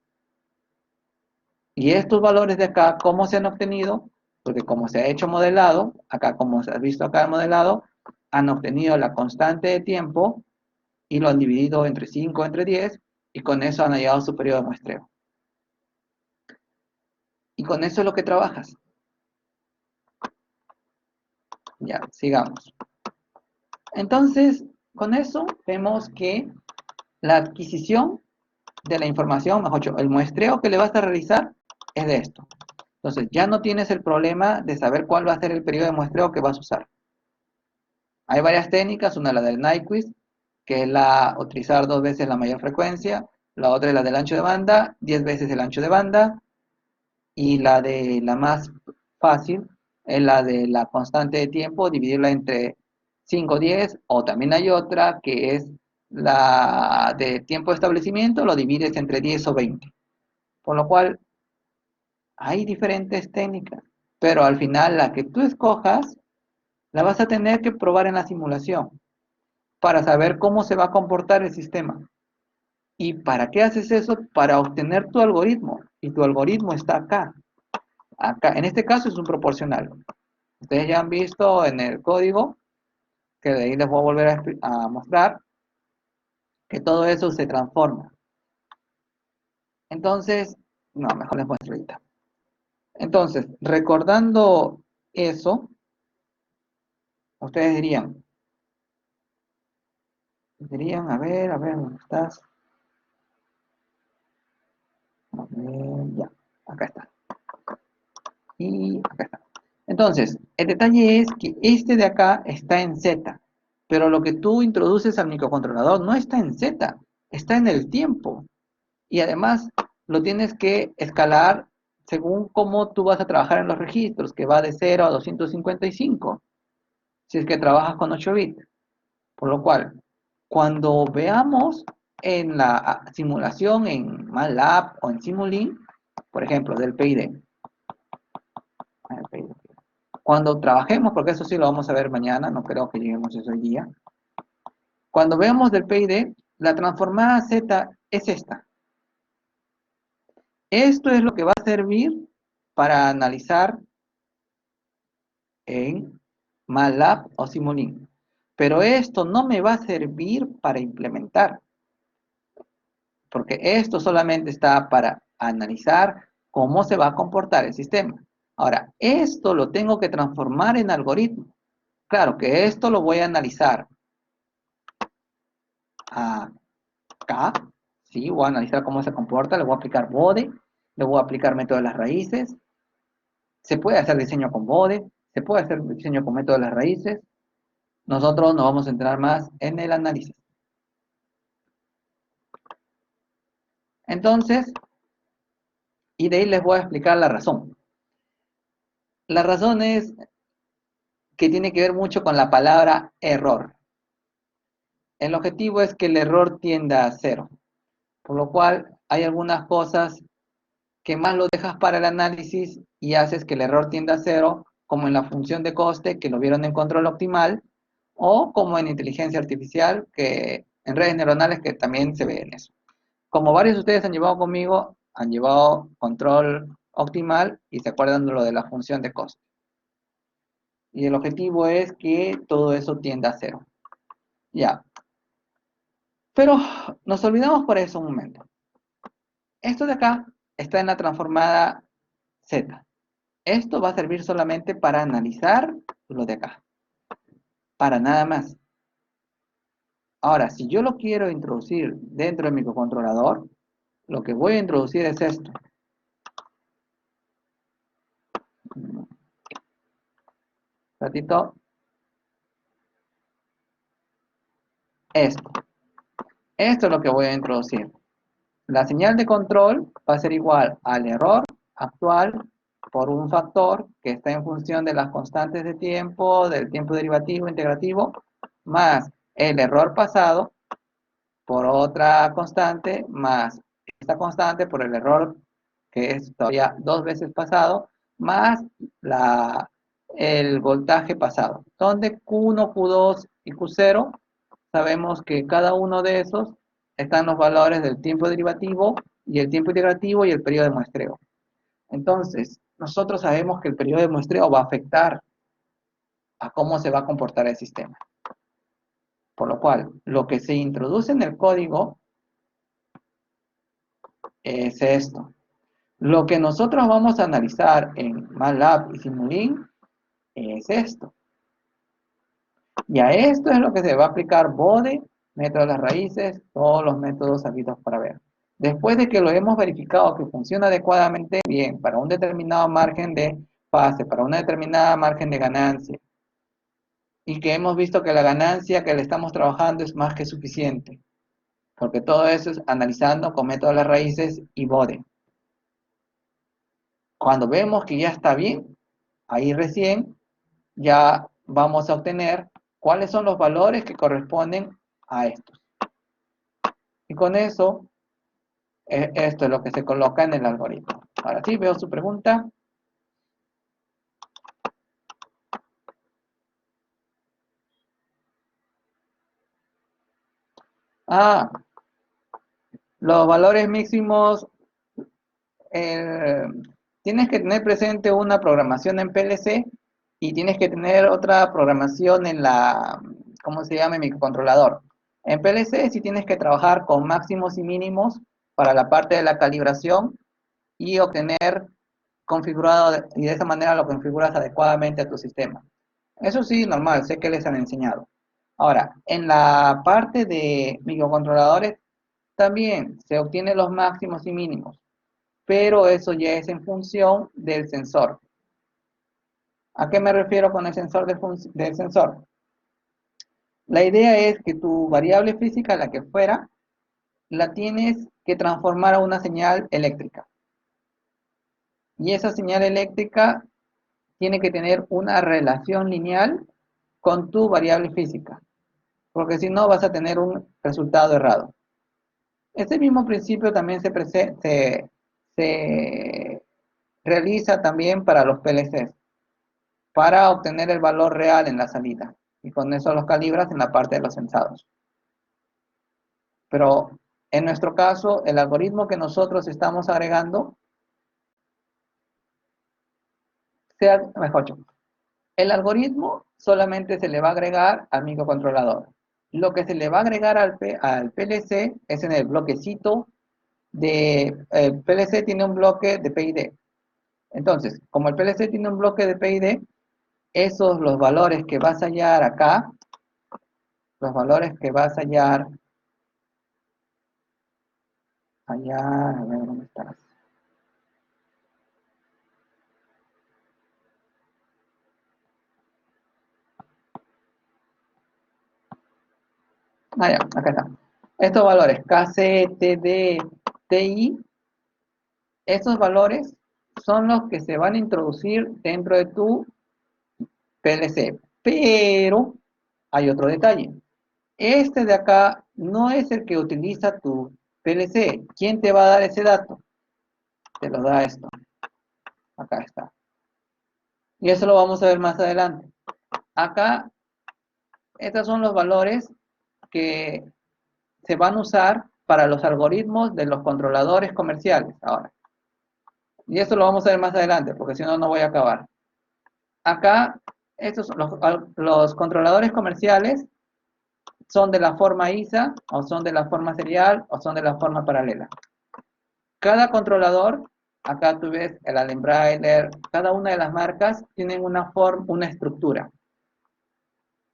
Y estos valores de acá, ¿cómo se han obtenido? Porque como se ha hecho modelado, acá como se ha visto acá el modelado, han obtenido la constante de tiempo y lo han dividido entre 5, entre 10, y con eso han hallado su periodo de muestreo. Y con eso es lo que trabajas. Ya, sigamos. Entonces, con eso vemos que la adquisición de la información, mejor dicho, el muestreo que le vas a realizar es de esto. Entonces, ya no tienes el problema de saber cuál va a ser el periodo de muestreo que vas a usar. Hay varias técnicas, una es la del Nyquist, que es la utilizar 2 veces la mayor frecuencia, la otra es la del ancho de banda, 10 veces el ancho de banda, y la de la más fácil es la de la constante de tiempo, dividirla entre 5, 10, o también hay otra que es la de tiempo de establecimiento lo divides entre 10 o 20. Por lo cual, hay diferentes técnicas, pero al final la que tú escojas, la vas a tener que probar en la simulación para saber cómo se va a comportar el sistema. ¿Y para qué haces eso? Para obtener tu algoritmo. Y tu algoritmo está acá. Acá, en este caso es un proporcional. Ustedes ya han visto en el código, que de ahí les voy a volver a mostrar, que todo eso se transforma. Entonces, no, mejor les muestro ahorita. Entonces, recordando eso, ustedes dirían, a ver, ¿dónde estás? A ver, ya, acá está. Y acá está. Entonces, el detalle es que este de acá está en Z, pero lo que tú introduces al microcontrolador no está en Z, está en el tiempo. Y además lo tienes que escalar según cómo tú vas a trabajar en los registros, que va de 0 a 255, si es que trabajas con 8 bits. Por lo cual, cuando veamos en la simulación en MATLAB o en Simulink, por ejemplo, del PID, cuando trabajemos, porque eso sí lo vamos a ver mañana, no creo que lleguemos a eso hoy día, cuando veamos del PID, la transformada Z es esta. Esto es lo que va a servir para analizar en MATLAB o Simulink. Pero esto no me va a servir para implementar, porque esto solamente está para analizar cómo se va a comportar el sistema. Ahora, esto lo tengo que transformar en algoritmo. Claro que esto lo voy a analizar acá, ¿sí? Voy a analizar cómo se comporta, le voy a aplicar BODE, le voy a aplicar método de las raíces. Se puede hacer diseño con BODE, se puede hacer diseño con método de las raíces. Nosotros nos vamos a centrar más en el análisis. Entonces, y de ahí les voy a explicar la razón. La razón es que tiene que ver mucho con la palabra error. El objetivo es que el error tienda a cero, por lo cual hay algunas cosas que más lo dejas para el análisis y haces que el error tienda a cero, como en la función de coste, que lo vieron en control optimal, o como en inteligencia artificial, que en redes neuronales, que también se ve en eso. Como varios de ustedes han llevado conmigo, han llevado control optimal y se acuerdan de lo de la función de coste. Y el objetivo es que todo eso tienda a cero. Ya. Pero nos olvidamos por eso un momento. Esto de acá está en la transformada Z. Esto va a servir solamente para analizar lo de acá. Para nada más. Ahora, si yo lo quiero introducir dentro del microcontrolador, lo que voy a introducir es esto. Un ratito. Esto. Esto es lo que voy a introducir. La señal de control va a ser igual al error actual por un factor que está en función de las constantes de tiempo, del tiempo derivativo, integrativo, más el error pasado por otra constante, más esta constante por el error que es todavía 2 veces pasado, más el voltaje pasado, donde Q1, Q2 y Q0 sabemos que cada uno de esos están los valores del tiempo derivativo y el tiempo integrativo y el periodo de muestreo. Entonces, nosotros sabemos que el periodo de muestreo va a afectar a cómo se va a comportar el sistema. Por lo cual, lo que se introduce en el código es esto. Lo que nosotros vamos a analizar en MATLAB y Simulink es esto. Y a esto es lo que se va a aplicar BODE, método de las raíces, todos los métodos habidos para ver. Después de que lo hemos verificado que funciona adecuadamente bien para un determinado margen de fase, para una determinada margen de ganancia, y que hemos visto que la ganancia que le estamos trabajando es más que suficiente, porque todo eso es analizando con método de las raíces y BODE. Cuando vemos que ya está bien, ahí recién ya vamos a obtener cuáles son los valores que corresponden a estos. Y con eso, esto es lo que se coloca en el algoritmo. Ahora sí, veo su pregunta. Ah, los valores máximos, eh, tienes que tener presente una programación en PLC y tienes que tener otra programación en la, ¿cómo se llama? En microcontrolador. En PLC sí tienes que trabajar con máximos y mínimos para la parte de la calibración y obtener configurado, y de esa manera lo configuras adecuadamente a tu sistema. Eso sí, normal, sé que les han enseñado. Ahora, en la parte de microcontroladores también se obtienen los máximos y mínimos, pero eso ya es en función del sensor. ¿A qué me refiero con el sensor del sensor? La idea es que tu variable física, la que fuera, la tienes que transformar a una señal eléctrica. Y esa señal eléctrica tiene que tener una relación lineal con tu variable física, porque si no vas a tener un resultado errado. Este mismo principio también se realiza también para los PLCs, para obtener el valor real en la salida, y con eso los calibras en la parte de los sensados. Pero en nuestro caso, el algoritmo que nosotros estamos agregando, mejor dicho, el algoritmo solamente se le va a agregar al microcontrolador. Lo que se le va a agregar al PLC es en el bloquecito el PLC tiene un bloque de PID. Entonces, como el PLC tiene un bloque de PID, los valores que vas a hallar acá, los valores que vas a hallar, a ver, ¿dónde estás? Ah, ya, acá está. Estos valores, KC, TD, TI, estos valores son los que se van a introducir dentro de tu PLC. Pero hay otro detalle. Este de acá no es el que utiliza tu PLC. ¿Quién te va a dar ese dato? Te lo da esto. Acá está. Y eso lo vamos a ver más adelante. Acá, estos son los valores que se van a usar para los algoritmos de los controladores comerciales. Ahora. Y eso lo vamos a ver más adelante, porque si no, no voy a acabar. Acá, los controladores comerciales son de la forma ISA, o son de la forma serial, o son de la forma paralela. Cada controlador, acá tú ves el Allen-Breiler, cada una de las marcas tienen una estructura.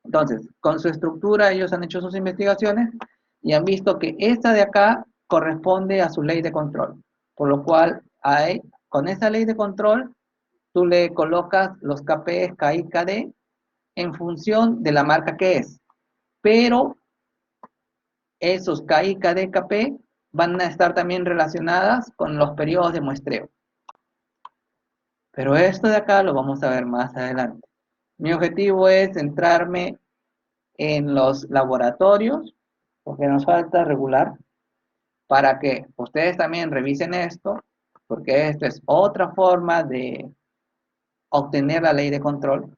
Entonces, con su estructura ellos han hecho sus investigaciones y han visto que esta de acá corresponde a su ley de control. Por lo cual, con esa ley de control, tú le colocas los KP, KI, KD en función de la marca que es. Pero esos KI, KD, KP van a estar también relacionadas con los periodos de muestreo. Pero esto de acá lo vamos a ver más adelante. Mi objetivo es centrarme en los laboratorios, porque nos falta regular, para que ustedes también revisen esto, porque esta es otra forma de obtener la ley de control.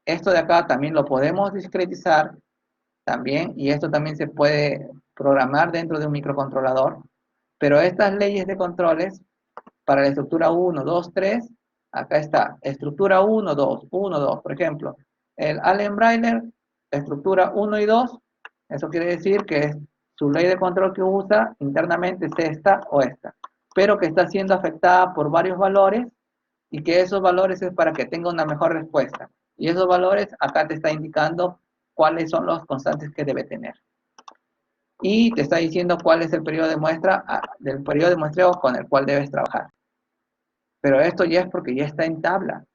Esto de acá también lo podemos discretizar también, y esto también se puede programar dentro de un microcontrolador, pero estas leyes de controles para la estructura 1, 2, 3, acá está, estructura 1, 2, 1, 2, por ejemplo, el Allen-Breiler, estructura 1 y 2, eso quiere decir que su ley de control que usa internamente es esta o esta, pero que está siendo afectada por varios valores y que esos valores es para que tenga una mejor respuesta. Y esos valores acá te está indicando cuáles son los constantes que debe tener. Y te está diciendo cuál es el periodo de muestra, del periodo de muestreo con el cual debes trabajar. Pero esto ya es porque ya está en tabla.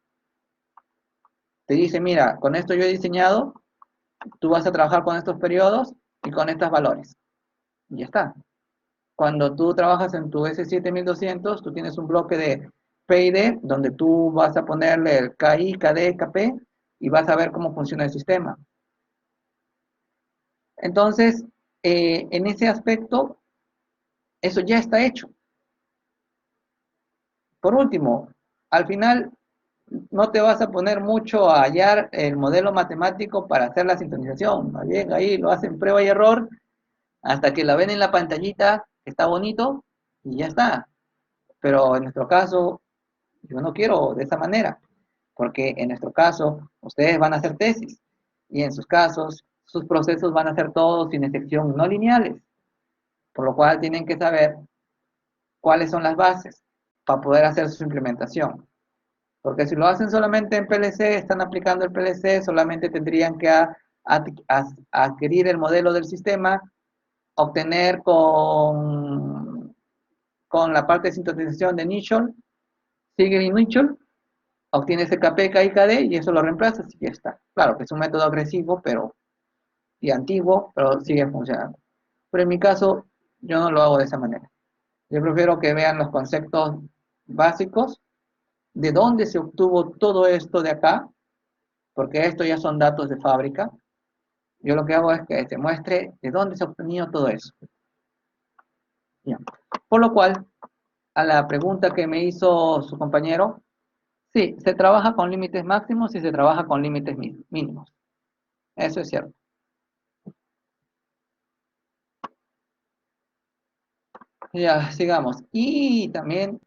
Te dice, mira, con esto yo he diseñado, tú vas a trabajar con estos periodos y con estos valores. Y ya está. Cuando tú trabajas en tu S7200, tú tienes un bloque de PID donde tú vas a ponerle el KI, KD, KP y vas a ver cómo funciona el sistema. Entonces, en ese aspecto, eso ya está hecho. Por último, al final no te vas a poner mucho a hallar el modelo matemático para hacer la sintonización. Más bien, ahí lo hacen prueba y error hasta que la ven en la pantallita, que está bonito, y ya está. Pero en nuestro caso, yo no quiero de esa manera, porque en nuestro caso, ustedes van a hacer tesis, y en sus casos, sus procesos van a ser todos, sin excepción, no lineales, por lo cual tienen que saber cuáles son las bases para poder hacer su implementación. Porque si lo hacen solamente en PLC, están aplicando el PLC, solamente tendrían que adquirir el modelo del sistema, obtener con la parte de sintetización de Nichol, sigue en Nichol, obtienes KP, KIKD y eso lo reemplazas y ya está. Claro que es un método agresivo y antiguo, pero sigue funcionando. Pero en mi caso, yo no lo hago de esa manera. Yo prefiero que vean los conceptos básicos, de dónde se obtuvo todo esto de acá, porque esto ya son datos de fábrica. Yo lo que hago es que te muestre de dónde se ha obtenido todo eso. Bien. Por lo cual, a la pregunta que me hizo su compañero, sí, se trabaja con límites máximos y se trabaja con límites mínimos. Eso es cierto. Ya, sigamos. Y también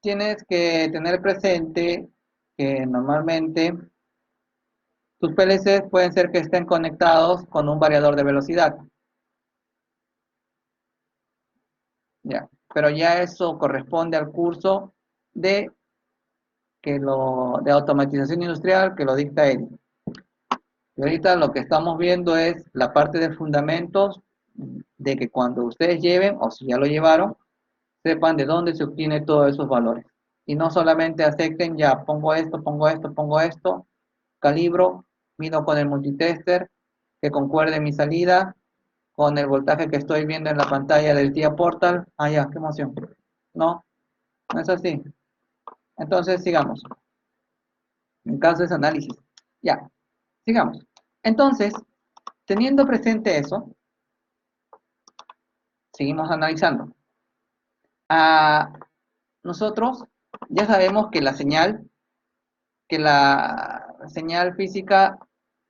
tienes que tener presente que normalmente tus PLCs pueden ser que estén conectados con un variador de velocidad. Ya, pero ya eso corresponde al curso de, de automatización industrial que lo dicta él. Y ahorita lo que estamos viendo es la parte de fundamentos de que cuando ustedes lleven, o si ya lo llevaron, sepan de dónde se obtiene todos esos valores. Y no solamente acepten, ya pongo esto, pongo esto, calibro, mido con el multitester, que concuerde mi salida con el voltaje que estoy viendo en la pantalla del TIA Portal. Ah, ya, qué emoción. No, no es así. Entonces, sigamos. En caso es análisis. Ya, sigamos. Entonces, teniendo presente eso, seguimos analizando. Ah, nosotros ya sabemos que la señal física,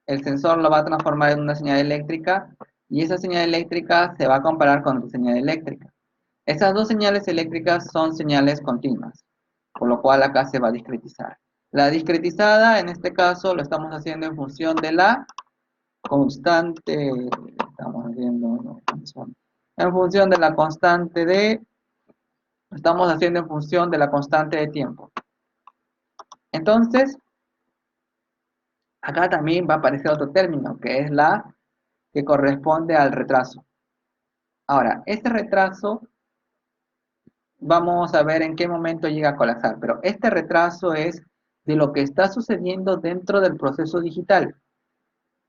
el sensor lo va a transformar en una señal eléctrica y esa señal eléctrica se va a comparar con otra señal eléctrica. Esas dos señales eléctricas son señales continuas, por lo cual acá se va a discretizar. La discretizada, en este caso, lo estamos haciendo en función de la constante, estamos haciendo, no, en función de la constante de, estamos haciendo en función de la constante de tiempo. Entonces, acá también va a aparecer otro término, que es la que corresponde al retraso. Ahora, este retraso, vamos a ver en qué momento llega a colapsar, pero este retraso es de lo que está sucediendo dentro del proceso digital.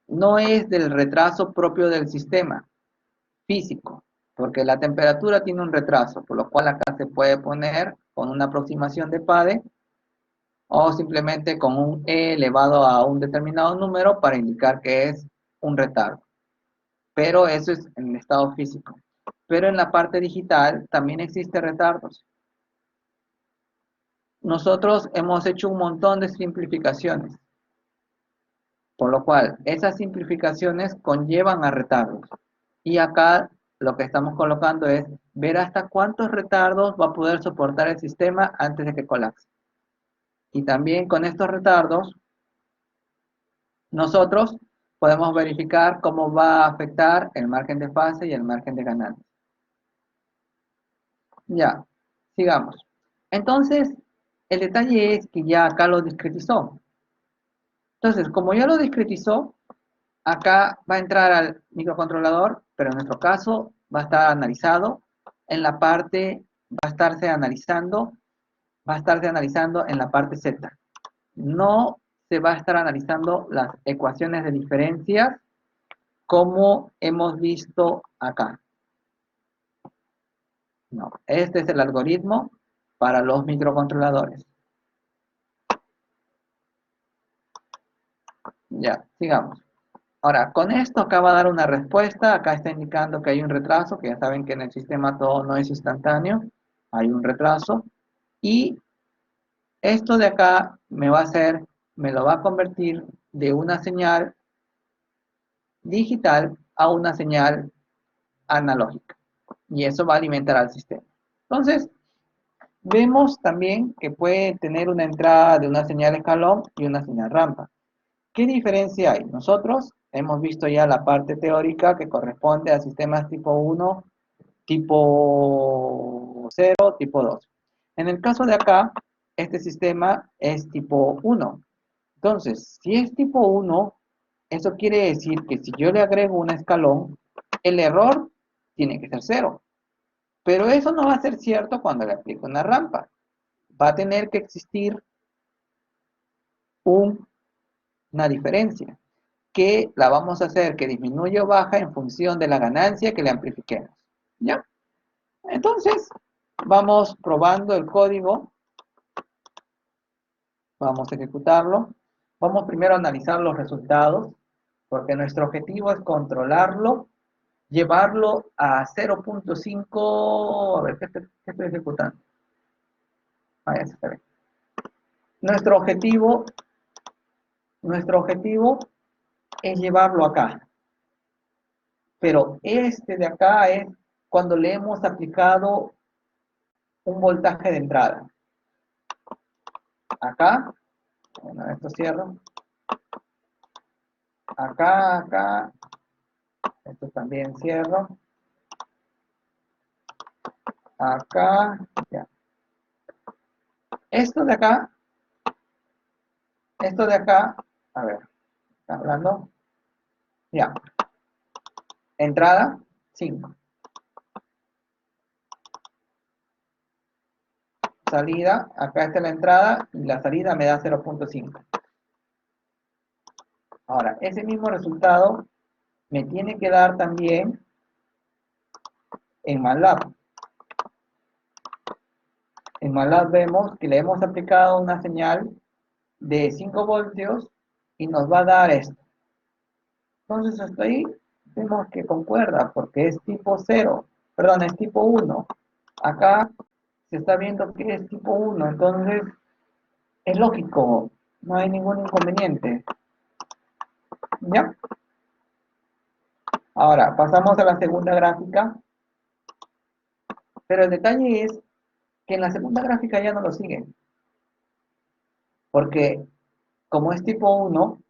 No es del retraso propio del sistema físico, porque la temperatura tiene un retraso, por lo cual acá se puede poner con una aproximación de PADE o simplemente con un E elevado a un determinado número para indicar que es un retardo. Pero eso es en el estado físico. Pero en la parte digital también existen retardos. Nosotros hemos hecho un montón de simplificaciones, por lo cual esas simplificaciones conllevan a retardos. Y acá lo que estamos colocando es ver hasta cuántos retardos va a poder soportar el sistema antes de que colapse. Y también con estos retardos, nosotros podemos verificar cómo va a afectar el margen de fase y el margen de ganancia. Ya, sigamos. Entonces, el detalle es que ya acá lo discretizó. Entonces, como ya lo discretizó, acá va a entrar al microcontrolador, pero en nuestro caso va a estar analizado en la parte, va a estarse analizando en la parte Z. No se va a estar analizando las ecuaciones de diferencias como hemos visto acá. No, este es el algoritmo para los microcontroladores. Ya, sigamos. Ahora, con esto acá va a dar una respuesta, acá está indicando que hay un retraso, que ya saben que en el sistema todo no es instantáneo, hay un retraso, y esto de acá me va a hacer, me lo va a convertir de una señal digital a una señal analógica, y eso va a alimentar al sistema. Entonces, vemos también que puede tener una entrada de una señal escalón y una señal rampa. ¿Qué diferencia hay? Nosotros hemos visto ya la parte teórica que corresponde a sistemas tipo 1, tipo 0, tipo 2. En el caso de acá, este sistema es tipo 1. Entonces, si es tipo 1, eso quiere decir que si yo le agrego un escalón, el error tiene que ser 0. Pero eso no va a ser cierto cuando le aplico una rampa. Va a tener que existir una diferencia, que la vamos a hacer que disminuya o baja en función de la ganancia que le amplifiquemos. ¿Ya? Entonces, vamos probando el código, vamos a ejecutarlo. Vamos primero a analizar los resultados, porque nuestro objetivo es controlarlo, llevarlo a 0.5, a ver, ¿qué estoy ejecutando? Ah, ya se ve. Nuestro objetivo, nuestro objetivo es llevarlo acá. Pero este de acá es cuando le hemos aplicado un voltaje de entrada. Acá, bueno, esto cierro. Acá, esto también cierro. Acá, ya. Esto de acá, a ver, ¿está hablando? Ya. Entrada, 5. Salida, acá está la entrada y la salida me da 0.5. Ahora, ese mismo resultado me tiene que dar también en MATLAB. En MATLAB vemos que le hemos aplicado una señal de 5 voltios y nos va a dar esto. Entonces hasta ahí vemos que concuerda porque es tipo 0, perdón, es tipo 1. Acá se está viendo que es tipo 1, entonces es lógico, no hay ningún inconveniente. ¿Ya? Ahora, pasamos a la segunda gráfica, pero el detalle es que en la segunda gráfica ya no lo sigue, porque como es tipo 1,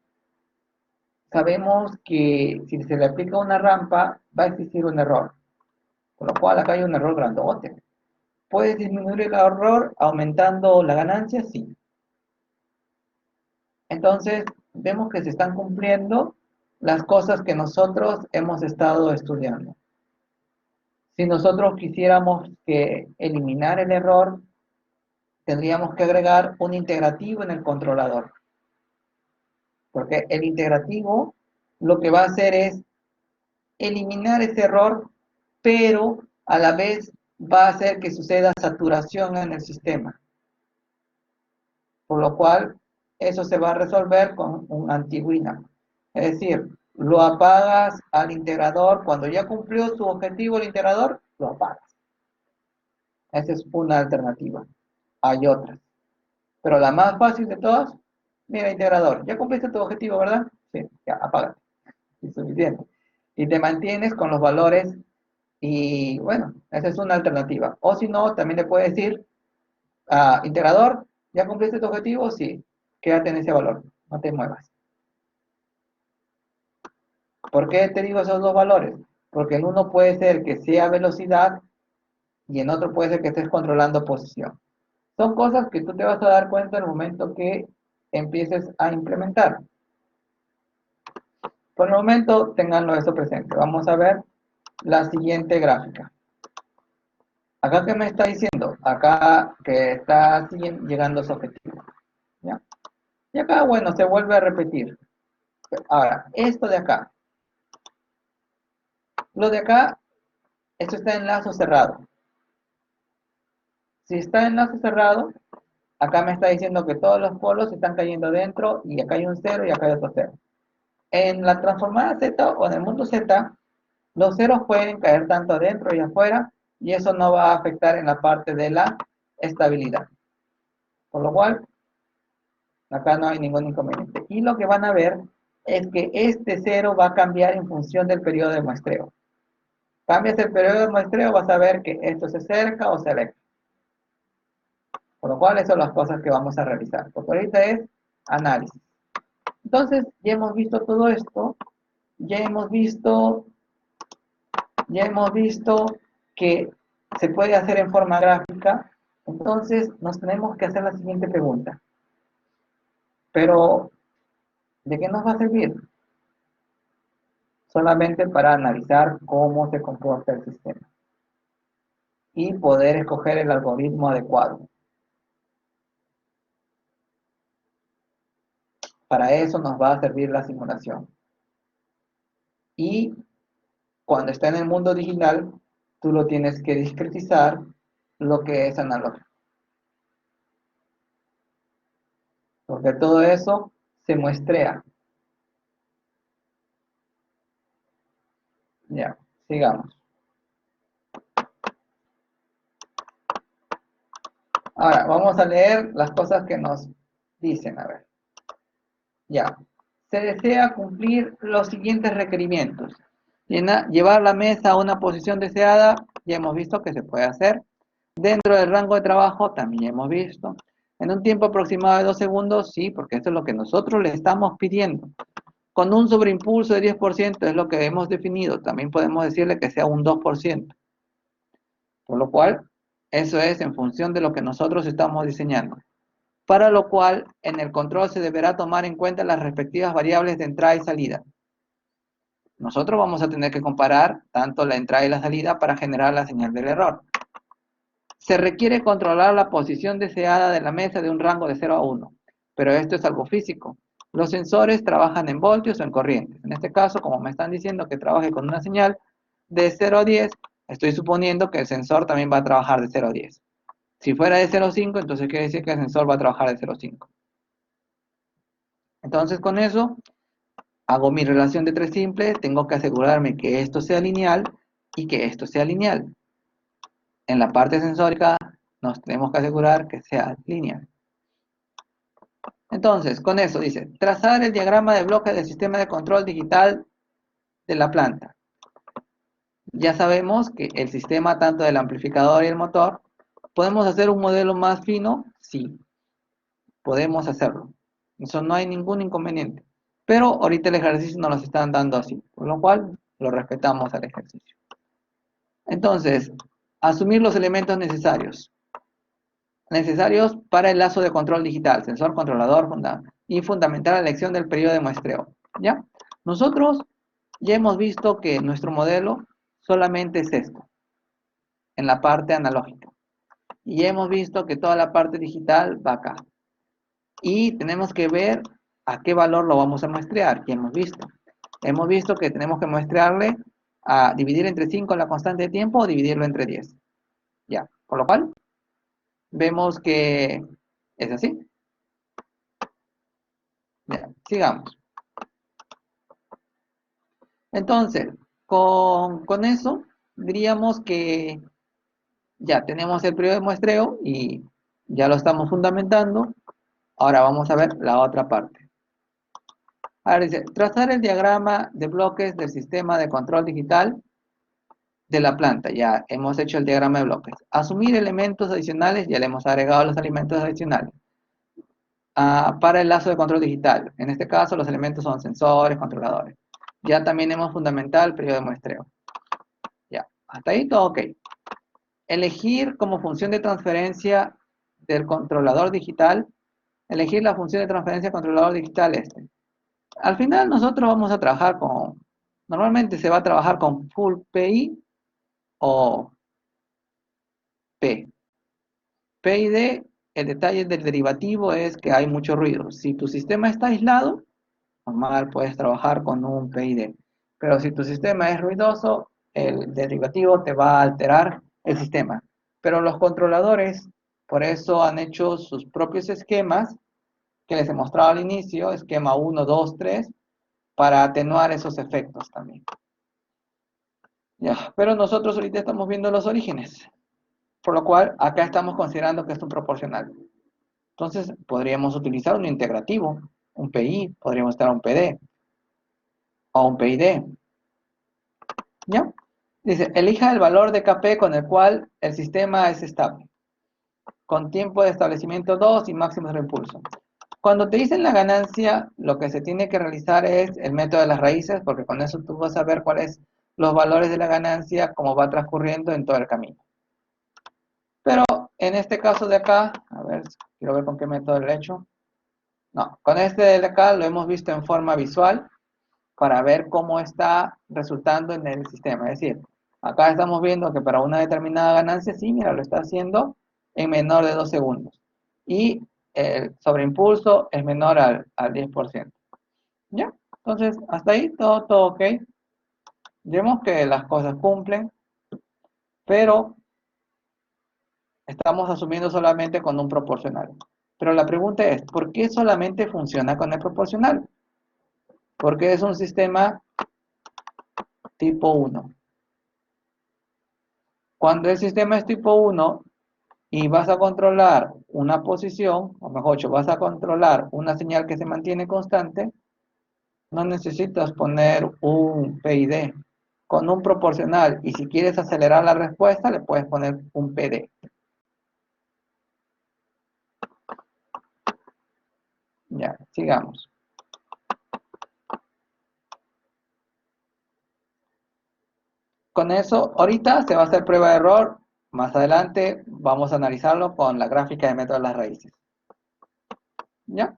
sabemos que si se le aplica una rampa va a existir un error, con lo cual acá hay un error grandote. ¿Puedes disminuir el error aumentando la ganancia? Sí. Entonces, vemos que se están cumpliendo las cosas que nosotros hemos estado estudiando. Si nosotros quisiéramos que eliminar el error, tendríamos que agregar un integrativo en el controlador. Porque el integrativo lo que va a hacer es eliminar ese error, pero a la vez va a hacer que suceda saturación en el sistema. Por lo cual, eso se va a resolver con un anti-winamp. Es decir, lo apagas al integrador, cuando ya cumplió su objetivo el integrador, lo apagas. Esa es una alternativa. Hay otras. Pero la más fácil de todas, mira, integrador, ya cumpliste tu objetivo, ¿verdad? Sí, ya, apágate. Es suficiente. Y te mantienes con los valores y bueno, esa es una alternativa. O si no, también le puedes decir, integrador, ¿ya cumpliste tu objetivo? Sí, quédate en ese valor, no te muevas. ¿Por qué te digo esos dos valores? Porque en uno puede ser que sea velocidad y en otro puede ser que estés controlando posición. Son cosas que tú te vas a dar cuenta en el momento que empieces a implementar. Por el momento, tenganlo eso presente. Vamos a ver la siguiente gráfica. Acá, ¿qué me está diciendo? Acá que está llegando a su objetivo. ¿Ya? Y acá, bueno, se vuelve a repetir. Ahora, esto de acá. Lo de acá, esto está en lazo cerrado. Si está en lazo cerrado, acá me está diciendo que todos los polos están cayendo dentro y acá hay un 0 y acá hay otro 0. En la transformada Z o en el mundo Z, los ceros pueden caer tanto adentro y afuera, y eso no va a afectar en la parte de la estabilidad. Por lo cual, acá no hay ningún inconveniente. Y lo que van a ver es que este cero va a cambiar en función del periodo de muestreo. Cambias el periodo de muestreo, vas a ver que esto se acerca o se aleja. Por lo cual, esas son las cosas que vamos a realizar. Porque ahorita es análisis. Entonces, ya hemos visto todo esto. Ya hemos visto que se puede hacer en forma gráfica. Entonces, nos tenemos que hacer la siguiente pregunta. Pero, ¿de qué nos va a servir? Solamente para analizar cómo se comporta el sistema y poder escoger el algoritmo adecuado. Para eso nos va a servir la simulación. Y cuando está en el mundo digital, tú lo tienes que discretizar lo que es analógico. Porque todo eso se muestrea. Ya, sigamos. Ahora, vamos a leer las cosas que nos dicen. A ver. Ya. Se desea cumplir los siguientes requerimientos. Llevar la mesa a una posición deseada, ya hemos visto que se puede hacer. Dentro del rango de trabajo, también hemos visto. En un tiempo aproximado de 2 segundos, sí, porque esto es lo que nosotros le estamos pidiendo. Con un sobreimpulso de 10% es lo que hemos definido. También podemos decirle que sea un 2%. Por lo cual, eso es en función de lo que nosotros estamos diseñando. Para lo cual, en el control se deberá tomar en cuenta las respectivas variables de entrada y salida. Nosotros vamos a tener que comparar tanto la entrada y la salida para generar la señal del error. Se requiere controlar la posición deseada de la mesa de un rango de 0 a 1, pero esto es algo físico. Los sensores trabajan en voltios o en corrientes. En este caso, como me están diciendo que trabaje con una señal de 0 a 10, estoy suponiendo que el sensor también va a trabajar de 0 a 10. Si fuera de 0 a 5, entonces quiere decir que el sensor va a trabajar de 0 a 5. Entonces, con eso, hago mi relación de tres simples, tengo que asegurarme que esto sea lineal y que esto sea lineal. En la parte sensórica nos tenemos que asegurar que sea lineal. Entonces, con eso dice, trazar el diagrama de bloques del sistema de control digital de la planta. Ya sabemos que el sistema tanto del amplificador y el motor, ¿podemos hacer un modelo más fino? Sí, podemos hacerlo. Eso no hay ningún inconveniente. Pero ahorita el ejercicio nos lo están dando así, por lo cual lo respetamos al ejercicio. Entonces, asumir los elementos necesarios para el lazo de control digital, sensor, controlador, y fundamental la elección del periodo de muestreo. ¿Ya? Nosotros ya hemos visto que nuestro modelo solamente es esto, en la parte analógica. Y ya hemos visto que toda la parte digital va acá. Y tenemos que ver a qué valor lo vamos a muestrear. Ya hemos visto. Hemos visto que tenemos que muestrearle a dividir entre 5 la constante de tiempo o dividirlo entre 10. Ya, por lo cual vemos que es así. Ya, sigamos. Entonces, con eso diríamos que ya tenemos el periodo de muestreo y ya lo estamos fundamentando. Ahora vamos a ver la otra parte. Ahora dice, trazar el diagrama de bloques del sistema de control digital de la planta. Ya hemos hecho el diagrama de bloques. Asumir elementos adicionales, ya le hemos agregado los elementos adicionales. Para el lazo de control digital. En este caso, los elementos son sensores, controladores. Ya también hemos fundamentado el periodo de muestreo. Ya, hasta ahí todo ok. Elegir como función de transferencia del controlador digital, elegir la función de transferencia controlador digital este. Al final nosotros vamos a trabajar normalmente se va a trabajar con full PI o P. P y D, el detalle del derivativo es que hay mucho ruido. Si tu sistema está aislado, normal puedes trabajar con un PID. Pero si tu sistema es ruidoso, el derivativo te va a alterar el sistema. Pero los controladores, por eso han hecho sus propios esquemas, que les he mostrado al inicio, esquema 1, 2, 3, para atenuar esos efectos también. Ya, pero nosotros ahorita estamos viendo los orígenes, por lo cual acá estamos considerando que es un proporcional. Entonces podríamos utilizar un integrativo, un PI, podríamos estar un PD o un PID. ¿Ya? Dice, elija el valor de Kp con el cual el sistema es estable, con tiempo de establecimiento 2 y máximo de reimpulso. Cuando te dicen la ganancia, lo que se tiene que realizar es el método de las raíces, porque con eso tú vas a ver cuáles los valores de la ganancia, cómo va transcurriendo en todo el camino. Pero en este caso de acá, a ver, quiero ver con qué método lo he hecho. No, con este de acá lo hemos visto en forma visual para ver cómo está resultando en el sistema. Es decir, acá estamos viendo que para una determinada ganancia, sí, mira, lo está haciendo en menor de 2 segundos. Y el sobreimpulso es menor al 10%. ¿Ya? Entonces, hasta ahí todo ok. Vemos que las cosas cumplen, pero estamos asumiendo solamente con un proporcional. Pero la pregunta es, ¿por qué solamente funciona con el proporcional? Porque es un sistema tipo 1. Cuando el sistema es tipo 1 y vas a controlar una posición, o mejor dicho, vas a controlar una señal que se mantiene constante, no necesitas poner un PID. Con un proporcional, y si quieres acelerar la respuesta, le puedes poner un PD. Ya, sigamos. Con eso, ahorita se va a hacer prueba de error. Más adelante vamos a analizarlo con la gráfica de método de las raíces. ¿Ya?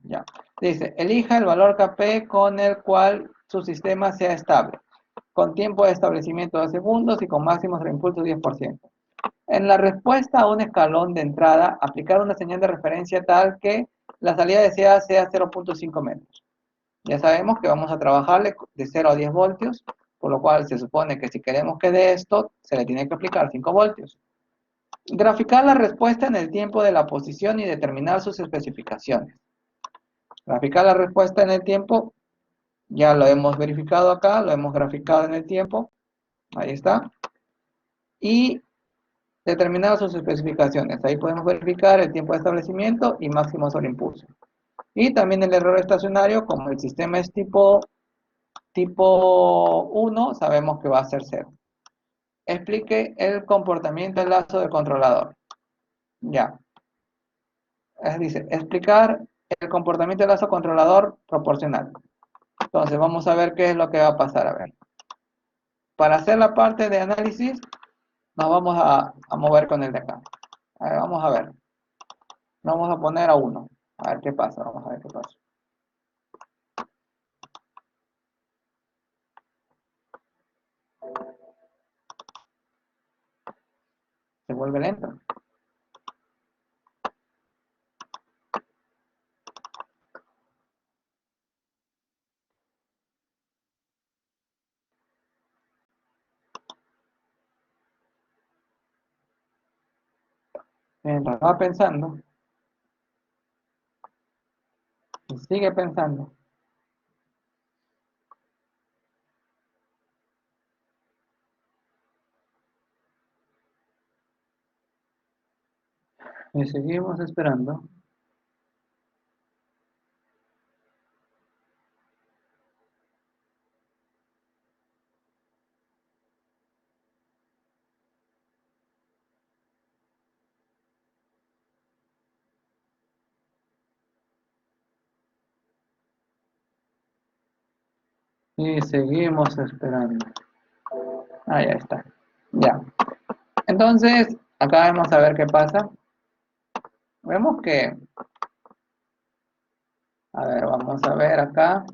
Ya. Dice, elija el valor Kp con el cual su sistema sea estable, con tiempo de establecimiento de segundos y con máximos de reimpulso 10%. En la respuesta a un escalón de entrada, aplicar una señal de referencia tal que la salida deseada sea 0.5 metros. Ya sabemos que vamos a trabajarle de 0 a 10 voltios, por lo cual se supone que si queremos que dé esto, se le tiene que aplicar 5 voltios. Graficar la respuesta en el tiempo de la posición y determinar sus especificaciones. Graficar la respuesta en el tiempo, ya lo hemos verificado acá, lo hemos graficado en el tiempo, ahí está. Y determinar sus especificaciones, ahí podemos verificar el tiempo de establecimiento y máximo sobreimpulso. Y también el error estacionario, como el sistema es tipo 1, sabemos que va a ser 0. Explique el comportamiento del lazo del controlador. Ya. Dice, explicar el comportamiento del lazo controlador proporcional. Entonces, vamos a ver qué es lo que va a pasar. A ver. Para hacer la parte de análisis, nos vamos a mover con el de acá. A ver, vamos a ver. Vamos a poner a 1. A ver qué pasa. Vamos a ver qué pasa. Se vuelve lento. Mientras va pensando, y sigue pensando. Y seguimos esperando. Y seguimos esperando. Ah, ya está. Ya. Entonces, acá vamos a ver qué pasa. Vemos que, a ver, vamos a ver acá.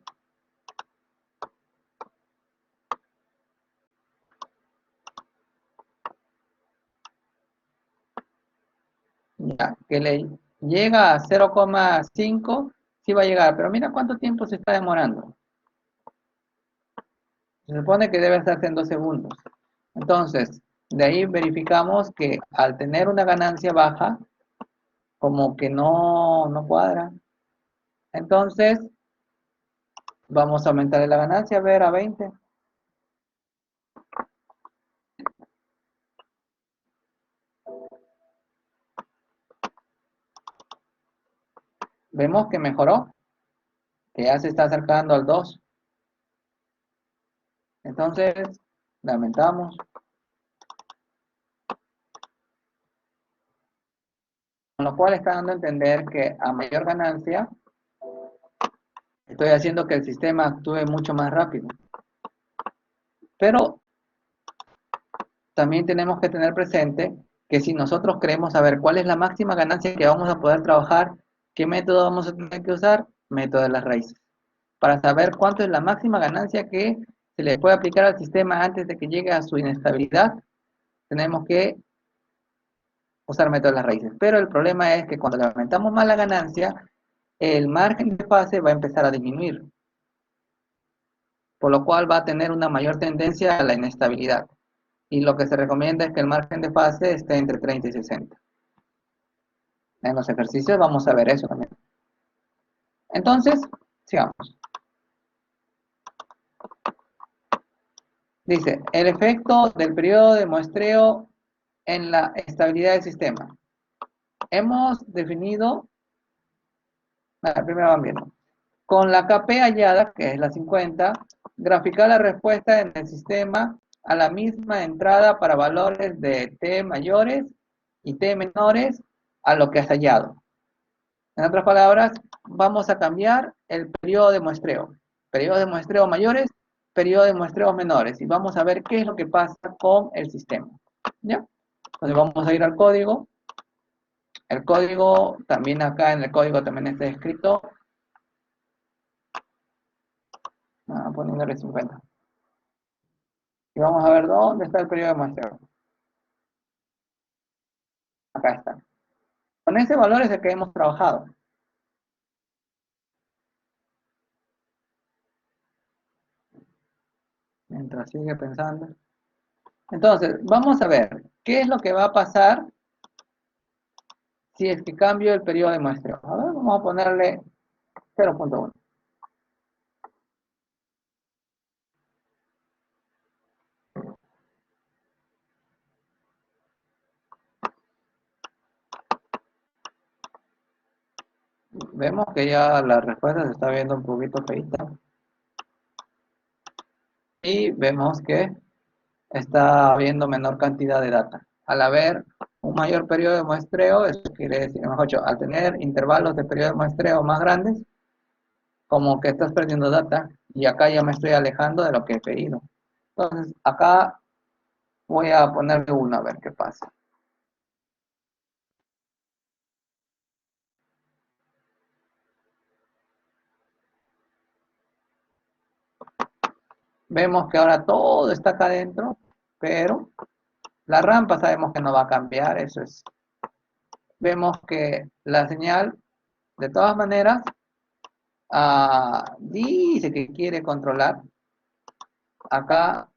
Ya, que le llega a 0,5, sí va a llegar, pero mira cuánto tiempo se está demorando. Se supone que debe estarse en 2 segundos. Entonces, de ahí verificamos que al tener una ganancia baja, como que no cuadra. Entonces, vamos a aumentarle la ganancia, a ver, a 20. Vemos que mejoró, que ya se está acercando al 2. Entonces, le aumentamos. Con lo cual está dando a entender que a mayor ganancia, estoy haciendo que el sistema actúe mucho más rápido. Pero también tenemos que tener presente que si nosotros queremos saber cuál es la máxima ganancia que vamos a poder trabajar, ¿qué método vamos a tener que usar? Método de las raíces. Para saber cuánto es la máxima ganancia que se le puede aplicar al sistema antes de que llegue a su inestabilidad, tenemos que usar método de las raíces. Pero el problema es que cuando le aumentamos más la ganancia, el margen de fase va a empezar a disminuir, por lo cual va a tener una mayor tendencia a la inestabilidad. Y lo que se recomienda es que el margen de fase esté entre 30 y 60. En los ejercicios vamos a ver eso también. Entonces, sigamos. Dice, el efecto del periodo de muestreo en la estabilidad del sistema. Hemos definido, primero van viendo, con la KP hallada, que es la 50, graficar la respuesta en el sistema a la misma entrada para valores de T mayores y T menores a lo que has hallado. En otras palabras, vamos a cambiar el periodo de muestreo. Periodo de muestreo mayores, periodo de muestreo menores. Y vamos a ver qué es lo que pasa con el sistema. ¿Ya? Entonces vamos a ir al código. El código, también acá en el código también está escrito. Poniéndole 50. Y vamos a ver dónde está el periodo de muestreo. Acá está. Con ese valor es el que hemos trabajado. Mientras sigue pensando. Entonces, vamos a ver qué es lo que va a pasar si es que cambio el periodo de muestreo. A ver, vamos a ponerle 0.1. Vemos que ya la respuesta se está viendo un poquito feita. Y vemos que está habiendo menor cantidad de data. Al haber un mayor periodo de muestreo, eso quiere decir, mejor dicho, al tener intervalos de periodo de muestreo más grandes, como que estás perdiendo data, y acá ya me estoy alejando de lo que he pedido. Entonces, acá voy a ponerle 1 a ver qué pasa. Vemos que ahora todo está acá adentro, pero la rampa sabemos que no va a cambiar, eso es. Vemos que la señal, de todas maneras, dice que quiere controlar. Acá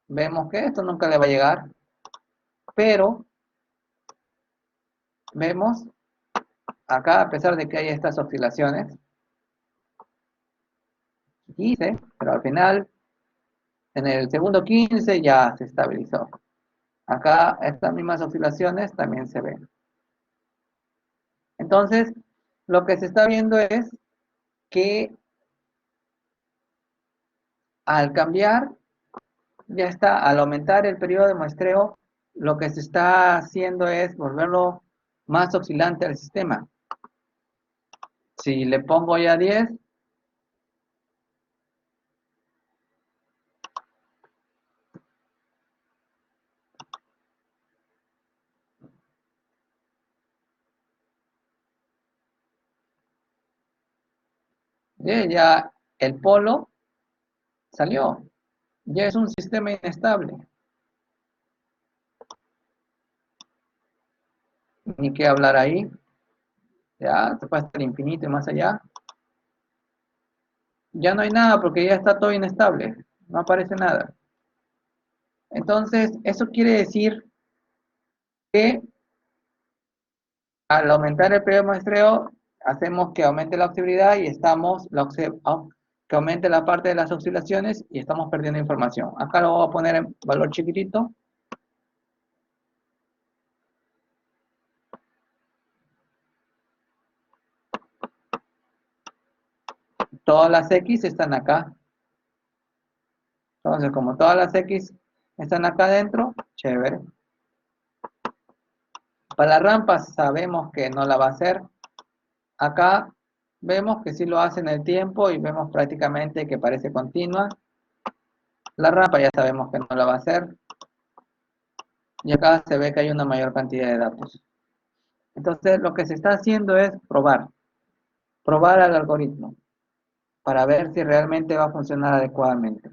vemos que esto nunca le va a llegar, pero vemos acá, a pesar de que hay estas oscilaciones, dice, pero al final, en el segundo 15 ya se estabilizó. Acá estas mismas oscilaciones también se ven. Entonces, lo que se está viendo es que al cambiar, ya está, al aumentar el periodo de muestreo, lo que se está haciendo es volverlo más oscilante al sistema. Si le pongo ya 10, ya el polo salió. Ya es un sistema inestable. Ni qué hablar ahí. Ya se puede hasta el infinito y más allá. Ya no hay nada porque ya está todo inestable. No aparece nada. Entonces, eso quiere decir que Al aumentar el periodo de muestreo, hacemos que aumente la oscibilidad y que aumente la parte de las oscilaciones y estamos perdiendo información. Acá lo voy a poner en valor chiquitito. Todas las X están acá. Entonces, como todas las X están acá adentro, chévere. Para la rampa sabemos que no la va a hacer. Acá vemos que sí lo hace en el tiempo y vemos prácticamente que parece continua. La rampa ya sabemos que no la va a hacer. Y acá se ve que hay una mayor cantidad de datos. Entonces, lo que se está haciendo es probar al algoritmo para ver si realmente va a funcionar adecuadamente.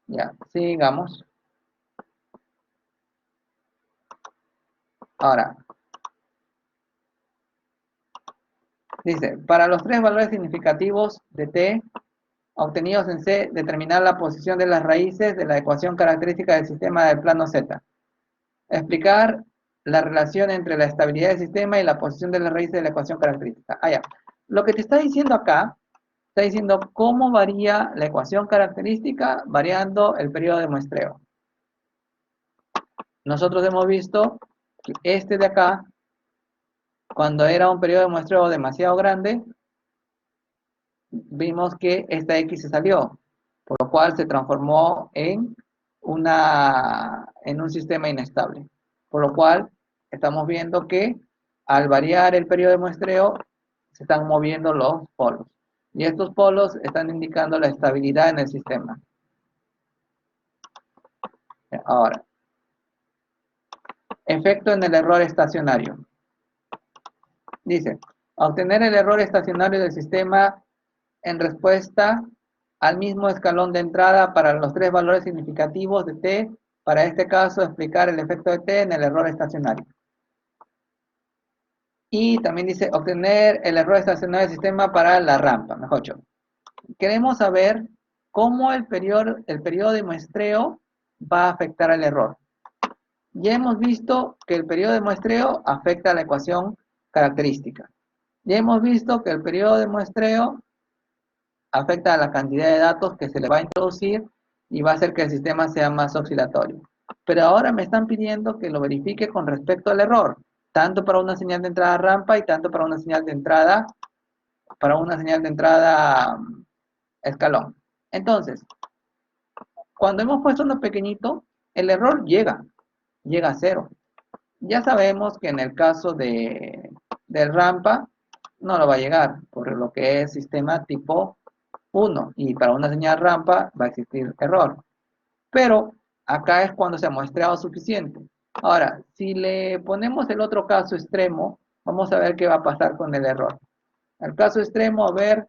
Ya, sigamos. Ahora, dice, para los tres valores significativos de t obtenidos en C, determinar la posición de las raíces de la ecuación característica del sistema del plano Z. Explicar la relación entre la estabilidad del sistema y la posición de las raíces de la ecuación característica. Ah, ya. Lo que te está diciendo acá, está diciendo cómo varía la ecuación característica variando el periodo de muestreo. Nosotros hemos visto que este de acá, cuando era un periodo de muestreo demasiado grande, vimos que esta X se salió, por lo cual se transformó en un sistema inestable. Por lo cual, estamos viendo que al variar el periodo de muestreo, se están moviendo los polos. Y estos polos están indicando la estabilidad en el sistema. Ahora, efecto en el error estacionario. Dice, obtener el error estacionario del sistema en respuesta al mismo escalón de entrada para los tres valores significativos de t. Para este caso, explicar el efecto de t en el error estacionario. Y también dice, obtener el error estacionario del sistema para la rampa, mejor dicho. Queremos saber cómo el periodo de muestreo va a afectar al error. Ya hemos visto que el periodo de muestreo afecta a la ecuación característica. Ya hemos visto que el periodo de muestreo afecta a la cantidad de datos que se le va a introducir y va a hacer que el sistema sea más oscilatorio. Pero ahora me están pidiendo que lo verifique con respecto al error, tanto para una señal de entrada rampa y tanto para una señal de entrada, escalón. Entonces, cuando hemos puesto uno pequeñito, el error llega a cero. Ya sabemos que en el caso del rampa, no lo va a llegar, por lo que es sistema tipo 1, y para una señal rampa va a existir error. Pero acá es cuando se ha muestrado suficiente. Ahora, si le ponemos el otro caso extremo, vamos a ver qué va a pasar con el error. El caso extremo, a ver,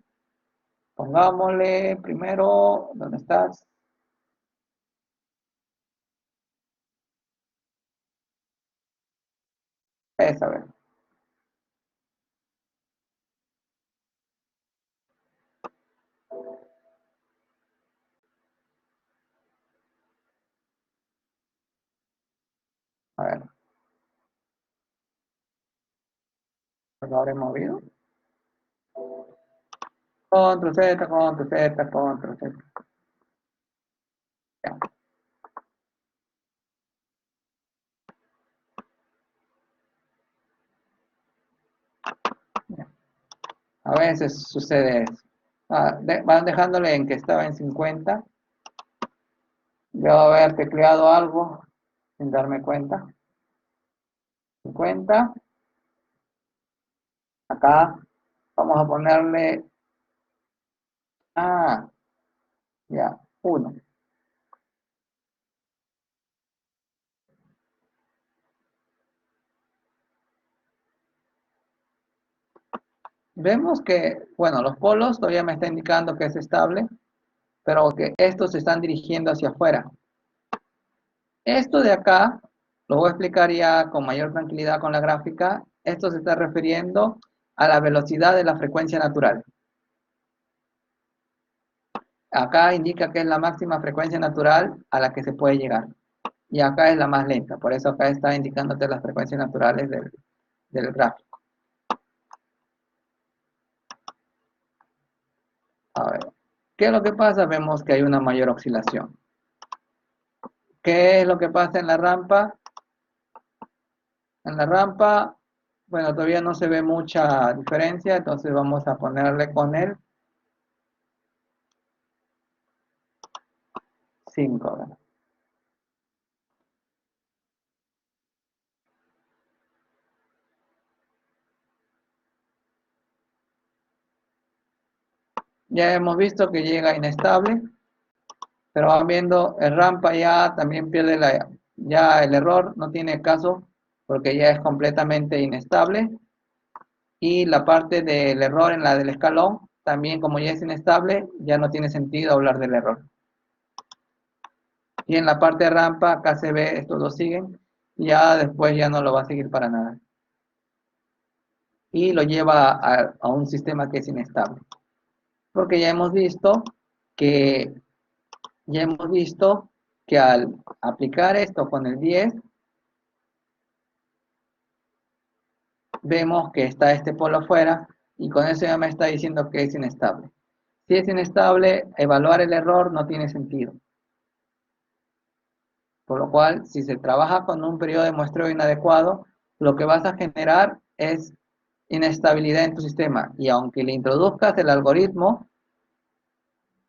pongámosle primero, ¿dónde estás? A ver. A ver, ¿lo habré movido? Control Z, Control Z, Control Z. Ya. A veces sucede eso. Van dejándole en que estaba en 50. Debo haber tecleado algo sin darme cuenta. 50. Acá vamos a ponerle, ya, 1. Vemos que, bueno, los polos todavía me está indicando que es estable, pero que estos se están dirigiendo hacia afuera. Esto de acá, lo voy a explicar ya con mayor tranquilidad con la gráfica. Esto se está refiriendo a la velocidad de la frecuencia natural. Acá indica que es la máxima frecuencia natural a la que se puede llegar. y acá es la más lenta. Por eso acá está indicándote las frecuencias naturales del gráfico. A ver, ¿qué es lo que pasa? Vemos que hay una mayor oscilación. ¿Qué es lo que pasa en la rampa? En la rampa, bueno, todavía no se ve mucha diferencia, entonces vamos a ponerle con el 5, ¿verdad? Ya hemos visto que llega inestable, pero van viendo el rampa ya también pierde ya el error, no tiene caso porque ya es completamente inestable. Y la parte del error en la del escalón, también como ya es inestable, ya no tiene sentido hablar del error. Y en la parte de rampa, acá se ve, estos dos siguen, ya después ya no lo va a seguir para nada. Y lo lleva a un sistema que es inestable. Porque que ya hemos visto que al aplicar esto con el 10, vemos que está este polo afuera y con eso ya me está diciendo que es inestable. Si es inestable, evaluar el error no tiene sentido. Por lo cual, si se trabaja con un periodo de muestreo inadecuado, lo que vas a generar es inestabilidad en tu sistema. Y aunque le introduzcas el algoritmo,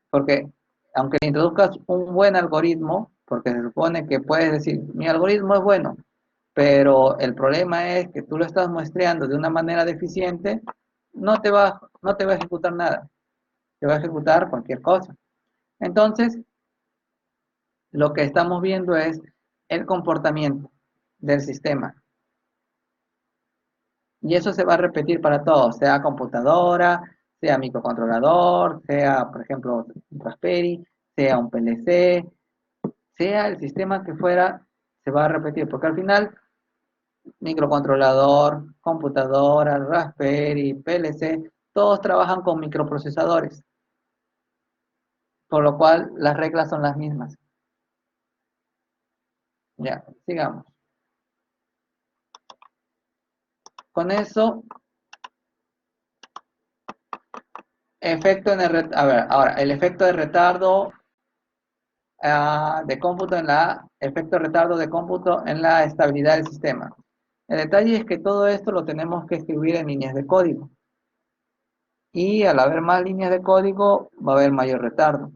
porque aunque le introduzcas un buen algoritmo, porque se supone que puedes decir, mi algoritmo es bueno, pero el problema es que tú lo estás muestreando de una manera deficiente, no te va a ejecutar nada, te va a ejecutar cualquier cosa. Entonces, lo que estamos viendo es el comportamiento del sistema. Y eso se va a repetir para todos, sea computadora, sea microcontrolador, sea, por ejemplo, un Raspberry, sea un PLC, sea el sistema que fuera, se va a repetir, porque al final, microcontrolador, computadora, Raspberry, PLC, todos trabajan con microprocesadores, por lo cual las reglas son las mismas. Ya, sigamos. Con eso, efecto en el, a ver, ahora, el efecto de retardo de cómputo en efecto retardo de cómputo en la estabilidad del sistema. El detalle es que todo esto lo tenemos que escribir en líneas de código. Y al haber más líneas de código, va a haber mayor retardo.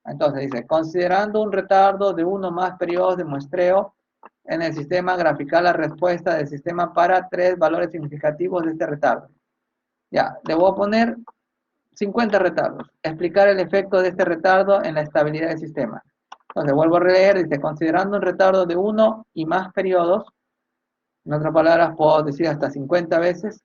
Entonces dice, considerando un retardo de uno más periodos de muestreo en el sistema, graficar la respuesta del sistema para 3 valores significativos de este retardo. Ya, le voy a poner 50 retardos. Explicar el efecto de este retardo en la estabilidad del sistema. Entonces, vuelvo a leer, dice, considerando un retardo de uno y más periodos, en otras palabras, puedo decir hasta 50 veces,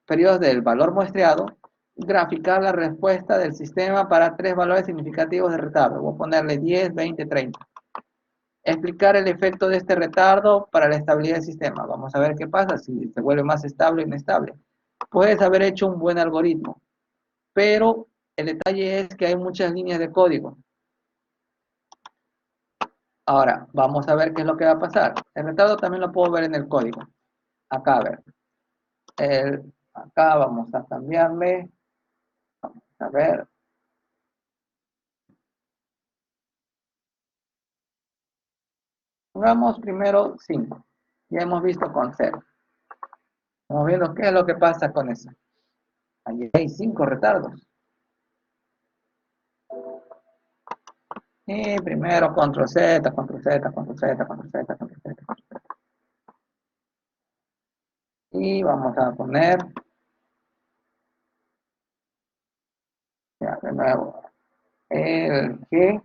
periodos del valor muestreado, graficar la respuesta del sistema para 3 valores significativos de retardo. Voy a ponerle 10, 20, 30. Explicar el efecto de este retardo para la estabilidad del sistema. Vamos a ver qué pasa si se vuelve más estable o inestable. Puedes haber hecho un buen algoritmo, pero el detalle es que hay muchas líneas de código. Ahora, vamos a ver qué es lo que va a pasar. El retardo también lo puedo ver en el código. Acá, a ver. Acá vamos a cambiarle. Vamos a ver. Pongamos primero 5. Ya hemos visto con 0. Vamos viendo qué es lo que pasa con eso. Allí hay 5 retardos. Y primero control Z, control Z, control Z, control Z, control Z, control Z. Y vamos a poner, ya, de nuevo, el G.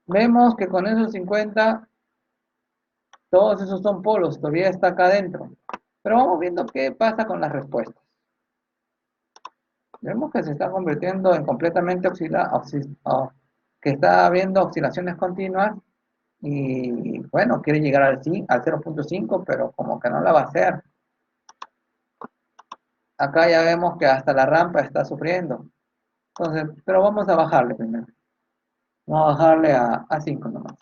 Vemos que con esos 50, todos esos son polos, todavía está acá adentro. Pero vamos viendo qué pasa con las respuestas. Vemos que se está convirtiendo en completamente que está viendo oscilaciones continuas y bueno, quiere llegar al 0.5, pero como que no la va a hacer. Acá ya vemos que hasta la rampa está sufriendo. Entonces, pero vamos a bajarle primero. Vamos a bajarle a 5 nomás.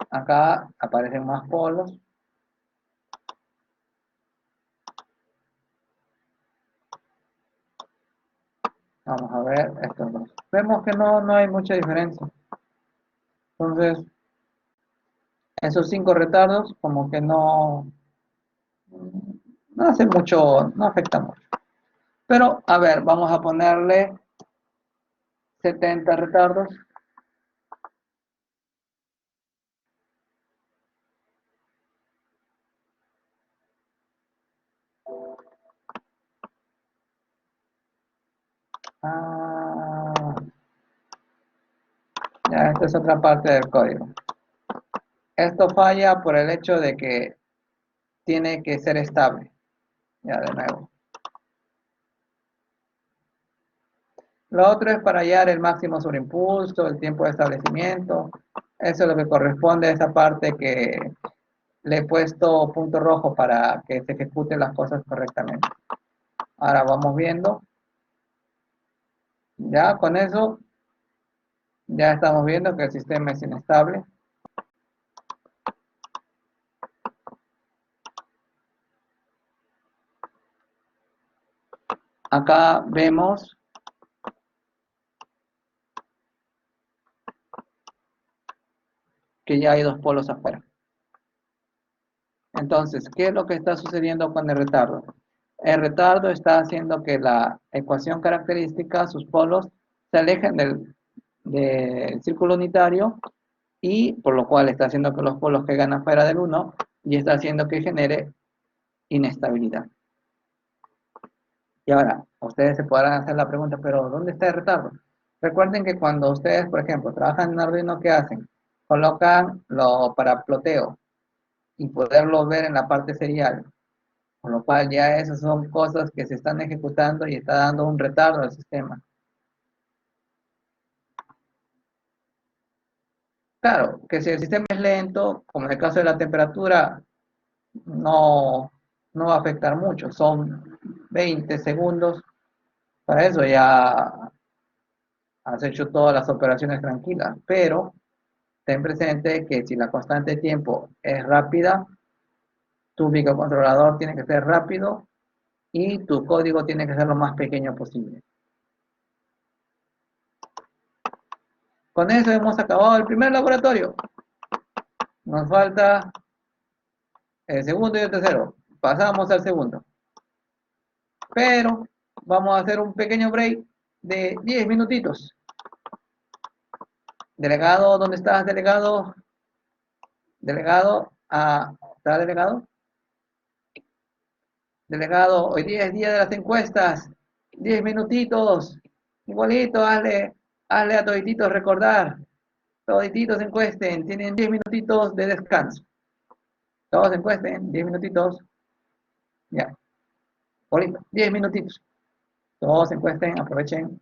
Acá aparecen más polos. Vamos a ver estos dos. Vemos que no hay mucha diferencia. Entonces, esos 5 retardos como que no hace mucho, no afecta mucho. Pero, a ver, vamos a ponerle 70 retardos. Ah, ya, esta es otra parte del código. Esto falla por el hecho de que tiene que ser estable. Ya, de nuevo. Lo otro es para hallar el máximo sobreimpulso, el tiempo de establecimiento. Eso es lo que corresponde a esa parte que le he puesto punto rojo para que se ejecuten las cosas correctamente. Ahora vamos viendo. Ya con eso, ya estamos viendo que el sistema es inestable. Acá vemos que ya hay dos polos afuera. Entonces, ¿qué es lo que está sucediendo con el retardo? El retardo está haciendo que la ecuación característica, sus polos, se alejen del círculo unitario y por lo cual está haciendo que los polos caigan afuera del 1 y está haciendo que genere inestabilidad. Y ahora, ustedes se podrán hacer la pregunta, pero ¿dónde está el retardo? Recuerden que cuando ustedes, por ejemplo, trabajan en Arduino, ¿qué hacen? Colocan lo para ploteo y poderlo ver en la parte serial. Con lo cual ya esas son cosas que se están ejecutando y está dando un retardo al sistema. Claro, que si el sistema es lento, como en el caso de la temperatura, no, no va a afectar mucho. Son 20 segundos. Para eso ya has hecho todas las operaciones tranquilas. Pero ten presente que si la constante de tiempo es rápida, tu microcontrolador tiene que ser rápido y tu código tiene que ser lo más pequeño posible. Con eso hemos acabado el primer laboratorio. Nos falta el segundo y el tercero. Pasamos al segundo. Pero vamos a hacer un pequeño break de 10 minutitos. Delegado, ¿dónde estás, delegado? Delegado, ¿está delegado? Delegado, hoy día es día de las encuestas. 10 minutitos. Igualito, hazle a todititos recordar. Todititos encuesten. Tienen 10 minutitos de descanso. Todos encuesten, 10 minutitos. Ya. Igualito, 10 minutitos. Todos encuesten, aprovechen.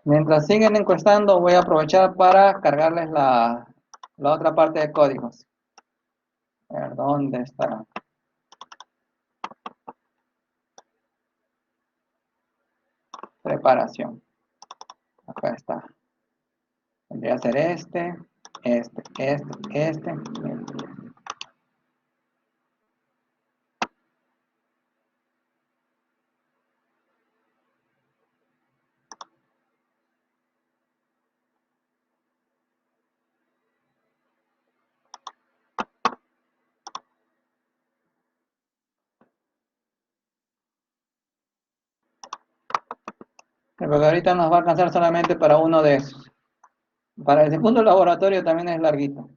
Mientras siguen encuestando, voy a aprovechar para cargarles la otra parte de códigos. A ver, ¿dónde está? Preparación. Acá está. Tendría que ser este. Porque ahorita nos va a alcanzar solamente para uno de esos. Para el segundo laboratorio también es larguito.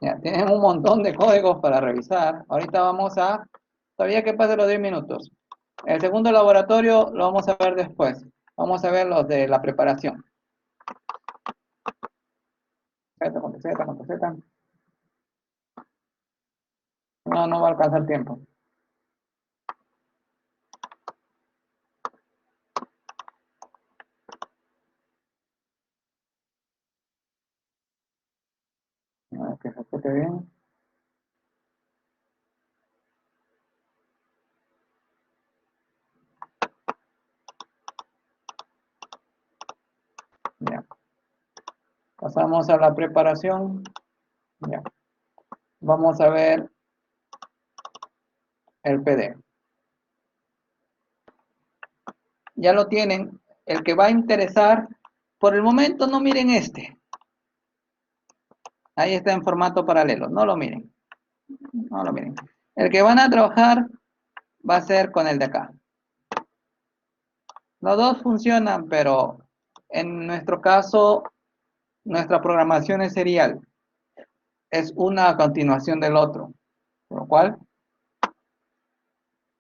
Ya, tienen un montón de códigos para revisar. Ahorita vamos a, todavía que pase los 10 minutos. El segundo laboratorio lo vamos a ver después. Vamos a ver los de la preparación. Z. No, no va a alcanzar tiempo. A ver, que se ejecute bien. Ya. Pasamos a la preparación. Ya. Vamos a ver el PD. Ya lo tienen. El que va a interesar, por el momento no miren este. Ahí está en formato paralelo. No lo miren. No lo miren. El que van a trabajar va a ser con el de acá. Los dos funcionan, pero en nuestro caso, nuestra programación es serial. Es una a continuación del otro. Por lo cual,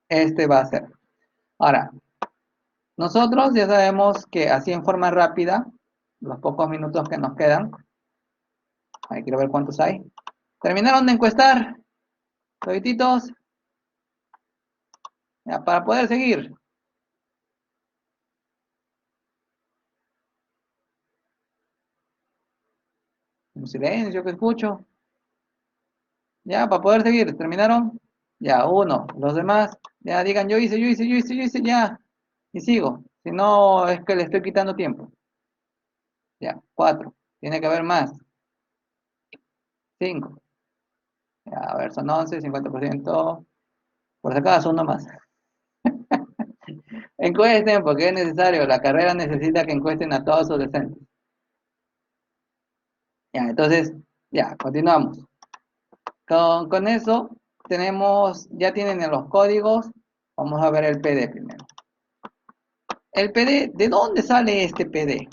este va a ser. Ahora, nosotros ya sabemos que así en forma rápida, los pocos minutos que nos quedan, ahí quiero ver cuántos hay. Terminaron de encuestar, todititos, ya, para poder seguir. Un silencio que escucho. Ya, para poder seguir, ¿terminaron? Ya, uno. Los demás, ya digan, yo hice, ya. Y sigo. Si no, es que le estoy quitando tiempo. Ya, cuatro. Tiene que haber más. Cinco. Ya, a ver, son 11, 50%. Por si acaso, uno más. Encuesten porque es necesario. La carrera necesita que encuesten a todos sus docentes. Ya, entonces, ya, continuamos. Con eso, tenemos, ya tienen en los códigos. Vamos a ver el PD primero. El PD, ¿de dónde sale este PD?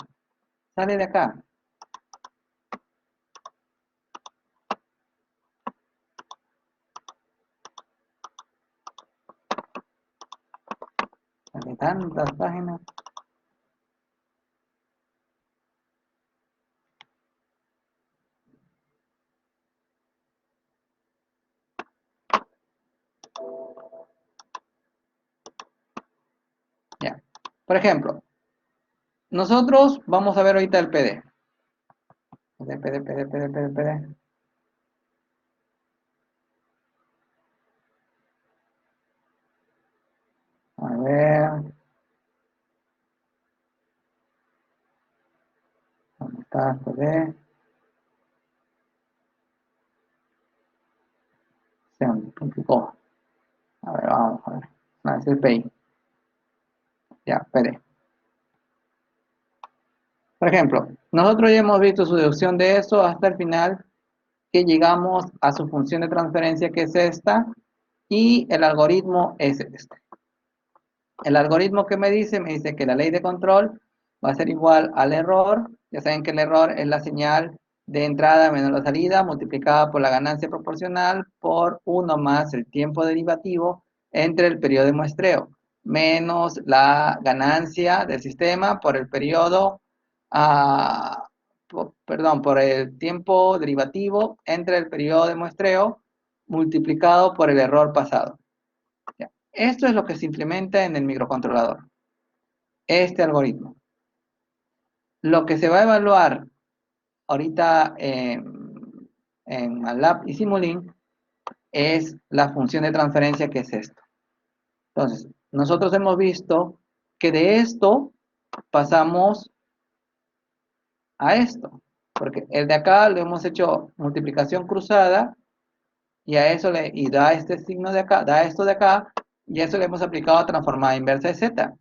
Sale de acá. Sale tantas páginas. Ya. Por ejemplo, nosotros vamos a ver ahorita el PD. PD. A ver, ¿dónde está el PD? Se me complicó. A ver, vamos a ver. No, es el PI. Ya, espere. Por ejemplo, nosotros ya hemos visto su deducción de eso hasta el final, que llegamos a su función de transferencia, que es esta, y el algoritmo es este. El algoritmo que me dice que la ley de control va a ser igual al error. Ya saben que el error es la señal de entrada menos la salida multiplicada por la ganancia proporcional por 1 más el tiempo derivativo entre el periodo de muestreo, menos la ganancia del sistema por el periodo, perdón, por el tiempo derivativo entre el periodo de muestreo multiplicado por el error pasado. ¿Ya? Esto es lo que se implementa en el microcontrolador, este algoritmo. Lo que se va a evaluar ahorita en MATLAB y Simulink es la función de transferencia, que es esto. Entonces, nosotros hemos visto que de esto pasamos a esto, porque el de acá lo hemos hecho multiplicación cruzada y a eso y da este signo de acá, da esto de acá, y a eso le hemos aplicado transformada inversa de z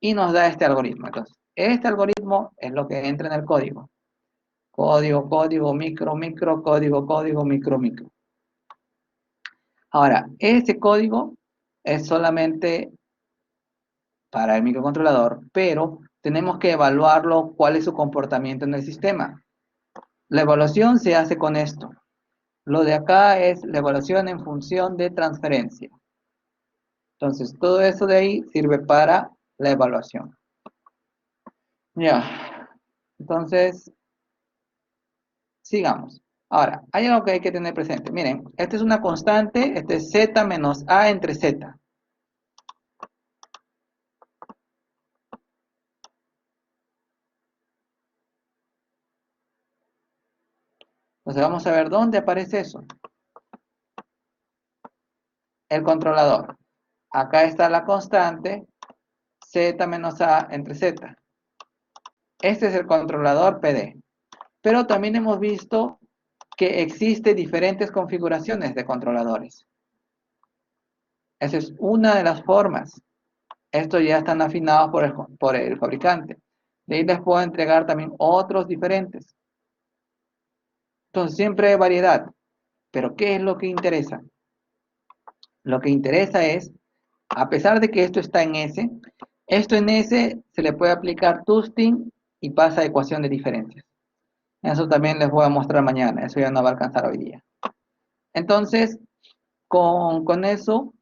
y nos da este algoritmo. Entonces, este algoritmo es lo que entra en el código. Código, código, micro, micro, código, código, micro, micro. Ahora, este código es solamente para el microcontrolador, pero tenemos que evaluarlo, cuál es su comportamiento en el sistema. La evaluación se hace con esto. Lo de acá es la evaluación en función de transferencia. Entonces, todo eso de ahí sirve para la evaluación. Ya. Entonces, sigamos. Ahora, hay algo que hay que tener presente. Miren, esta es una constante, este es z menos a entre z. Entonces vamos a ver dónde aparece eso. El controlador. Acá está la constante z menos a entre z. Este es el controlador PD. Pero también hemos visto que existe diferentes configuraciones de controladores. Esa es una de las formas. Estos ya están afinados por el fabricante. De ahí les puedo entregar también otros diferentes. Entonces siempre hay variedad. Pero ¿qué es lo que interesa? Lo que interesa es, a pesar de que esto está en S, esto en S se le puede aplicar Toosting y pasa a ecuación de diferencias. Eso también les voy a mostrar mañana. Eso ya no va a alcanzar hoy día. Entonces, con eso,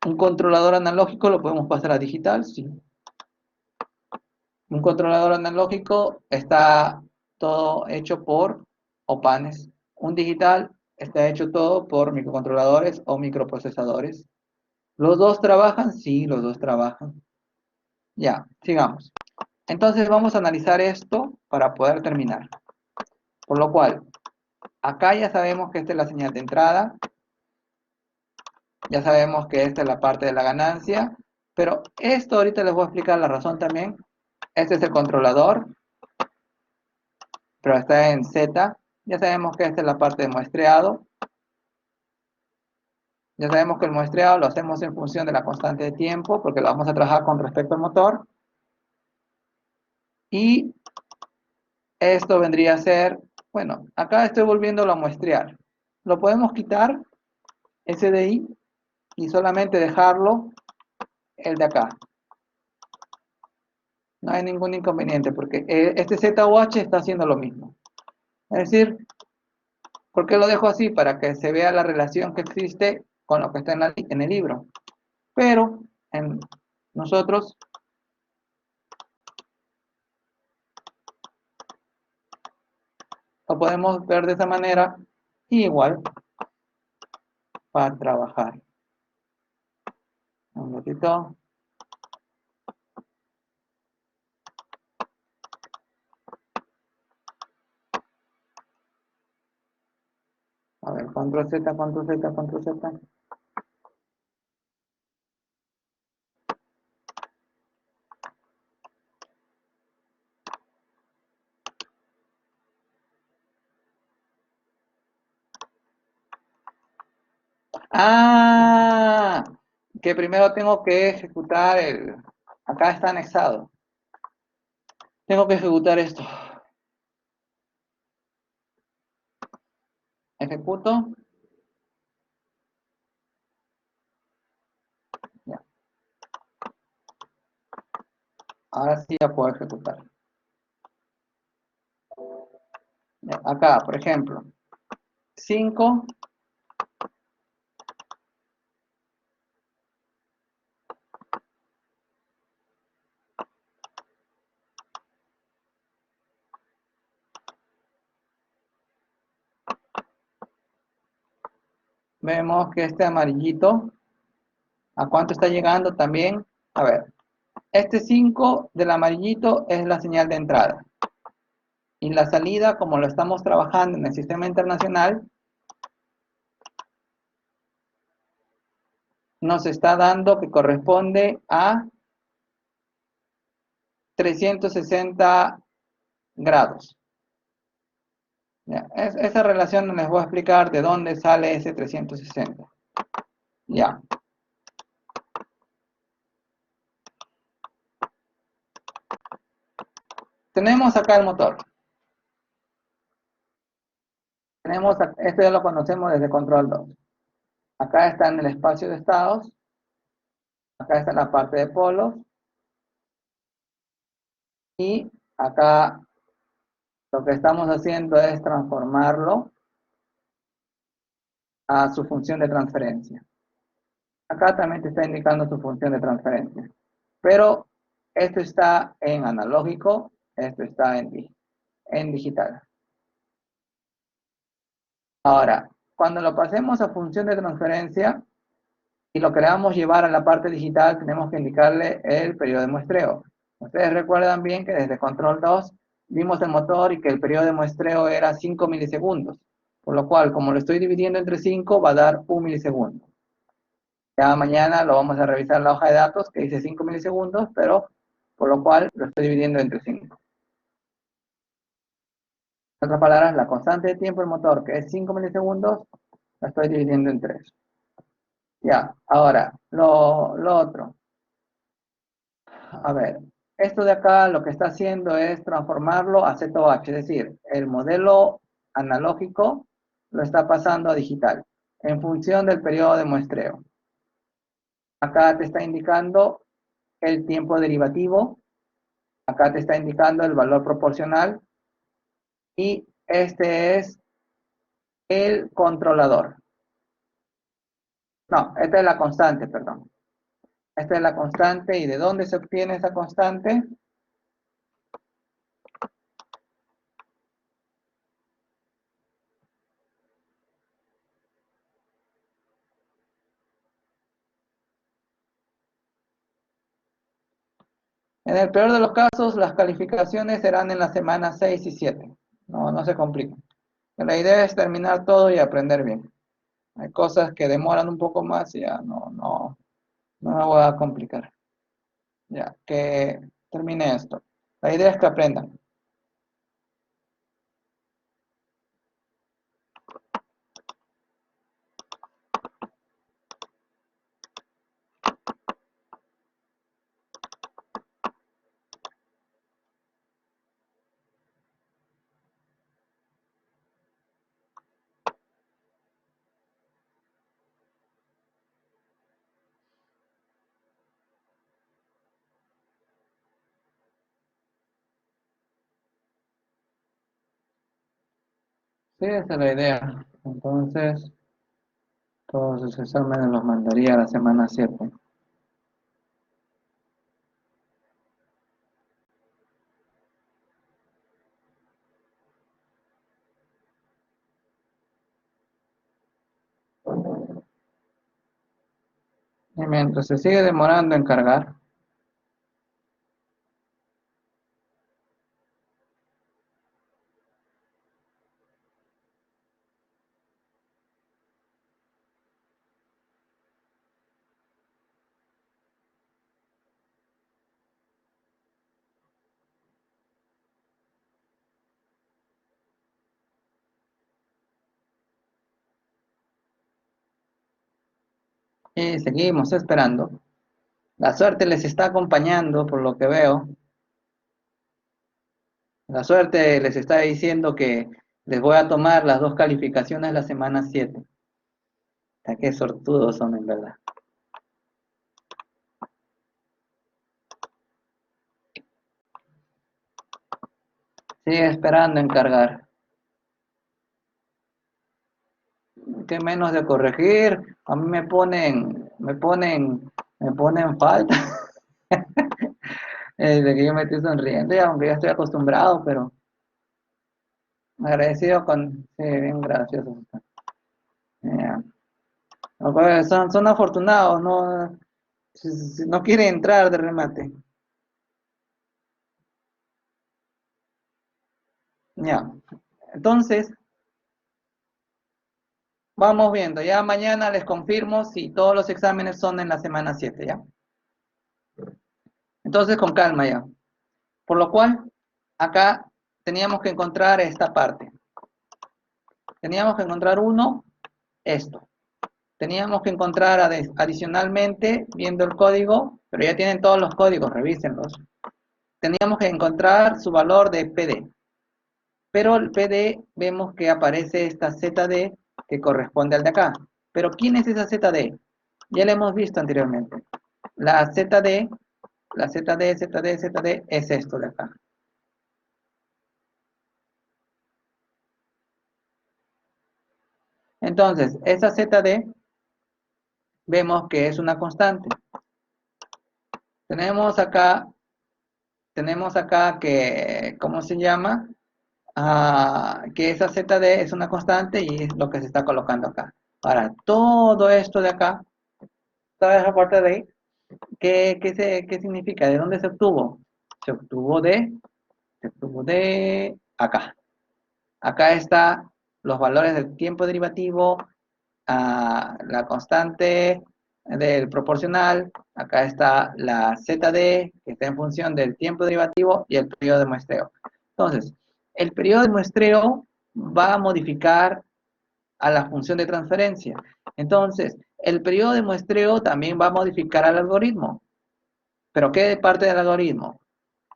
un controlador analógico lo podemos pasar a digital, sí. Un controlador analógico está todo hecho por opanes. Un digital está hecho todo por microcontroladores o microprocesadores. ¿Los dos trabajan? Sí, los dos trabajan. Ya, sigamos. Entonces vamos a analizar esto para poder terminar. Por lo cual, acá ya sabemos que esta es la señal de entrada. Ya sabemos que esta es la parte de la ganancia. Pero esto ahorita les voy a explicar la razón también. Este es el controlador, pero está en Z. Ya sabemos que esta es la parte de muestreado. Ya sabemos que el muestreado lo hacemos en función de la constante de tiempo, porque lo vamos a trabajar con respecto al motor. Y esto vendría a ser, bueno, acá estoy volviéndolo a muestrear. Lo podemos quitar, ese de ahí, y solamente dejarlo el de acá. No hay ningún inconveniente, porque este ZUH está haciendo lo mismo. Es decir, ¿por qué lo dejo así? Para que se vea la relación que existe con lo que está en el libro. Pero nosotros lo podemos ver de esa manera y igual para trabajar. Un ratito. A ver, control Z, control Z, control Z. Ah, que primero tengo que ejecutar acá está anexado. Tengo que ejecutar esto. Ejecuto. Ya. Ahora sí ya puedo ejecutar. Ya. Acá, por ejemplo, 5. Vemos que este amarillito, ¿a cuánto está llegando también? A ver, este 5 del amarillito es la señal de entrada. Y la salida, como lo estamos trabajando en el sistema internacional, nos está dando que corresponde a 360 grados. Ya, esa relación les voy a explicar de dónde sale ese 360. Ya. Tenemos acá el motor. Esto ya lo conocemos desde control 2. Acá está en el espacio de estados. Acá está en la parte de polos. Y acá lo que estamos haciendo es transformarlo a su función de transferencia. Acá también te está indicando su función de transferencia. Pero esto está en analógico, esto está en digital. Ahora, cuando lo pasemos a función de transferencia y lo queramos llevar a la parte digital, tenemos que indicarle el periodo de muestreo. Ustedes recuerdan bien que desde control 2 vimos el motor y que el periodo de muestreo era 5 milisegundos. Por lo cual, como lo estoy dividiendo entre 5, va a dar 1 milisegundo. Ya mañana lo vamos a revisar en la hoja de datos que dice 5 milisegundos, pero por lo cual lo estoy dividiendo entre 5. En otras palabras, la constante de tiempo del motor, que es 5 milisegundos, la estoy dividiendo en 3. Ya, ahora, lo otro. A ver, esto de acá lo que está haciendo es transformarlo a ZOH, es decir, el modelo analógico lo está pasando a digital, en función del periodo de muestreo. Acá te está indicando el tiempo derivativo, acá te está indicando el valor proporcional, y este es el controlador. No, esta es la constante, perdón. Esta es la constante, ¿y de dónde se obtiene esa constante? En el peor de los casos, las calificaciones serán en las semanas 6 y 7. No se compliquen. La idea es terminar todo y aprender bien. Hay cosas que demoran un poco más y ya no me voy a complicar. Ya, que termine esto. La idea es que aprendan. Sí, esa es la idea. Entonces, todos esos exámenes los mandaría a la semana 7. Y mientras se sigue demorando en cargar, Y seguimos esperando. La suerte les está acompañando, por lo que veo. La suerte les está diciendo que les voy a tomar las dos calificaciones la semana 7. O sea, qué sortudos son en verdad. Sigue esperando en cargar. ¿Qué menos de corregir? A mí me ponen falta. De que yo me estoy sonriendo, y aunque ya estoy acostumbrado, pero agradecido con... Sí, bien gracioso. Ya. No, pues, son afortunados, no, si no quiere entrar de remate. Ya. Entonces, vamos viendo. Ya mañana les confirmo si todos los exámenes son en la semana 7, ¿ya? Entonces, con calma ya. Por lo cual, acá teníamos que encontrar esta parte. Teníamos que encontrar esto. Teníamos que encontrar adicionalmente, viendo el código, pero ya tienen todos los códigos, revísenlos. Teníamos que encontrar su valor de PD. Pero el PD vemos que aparece esta ZD que corresponde al de acá. Pero ¿quién es esa ZD? Ya la hemos visto anteriormente. La ZD, ZD es esto de acá. Entonces, esa ZD vemos que es una constante. Tenemos acá que, ¿cómo se llama? Que esa ZD es una constante y es lo que se está colocando acá. Para todo esto de acá, toda esa parte de ahí, ¿qué significa? ¿De dónde se obtuvo? Se obtuvo de acá. Acá está los valores del tiempo derivativo, la constante del proporcional, acá está la ZD, que está en función del tiempo derivativo, y el periodo de muestreo. Entonces, el periodo de muestreo va a modificar a la función de transferencia. Entonces, el periodo de muestreo también va a modificar al algoritmo. ¿Pero qué parte del algoritmo?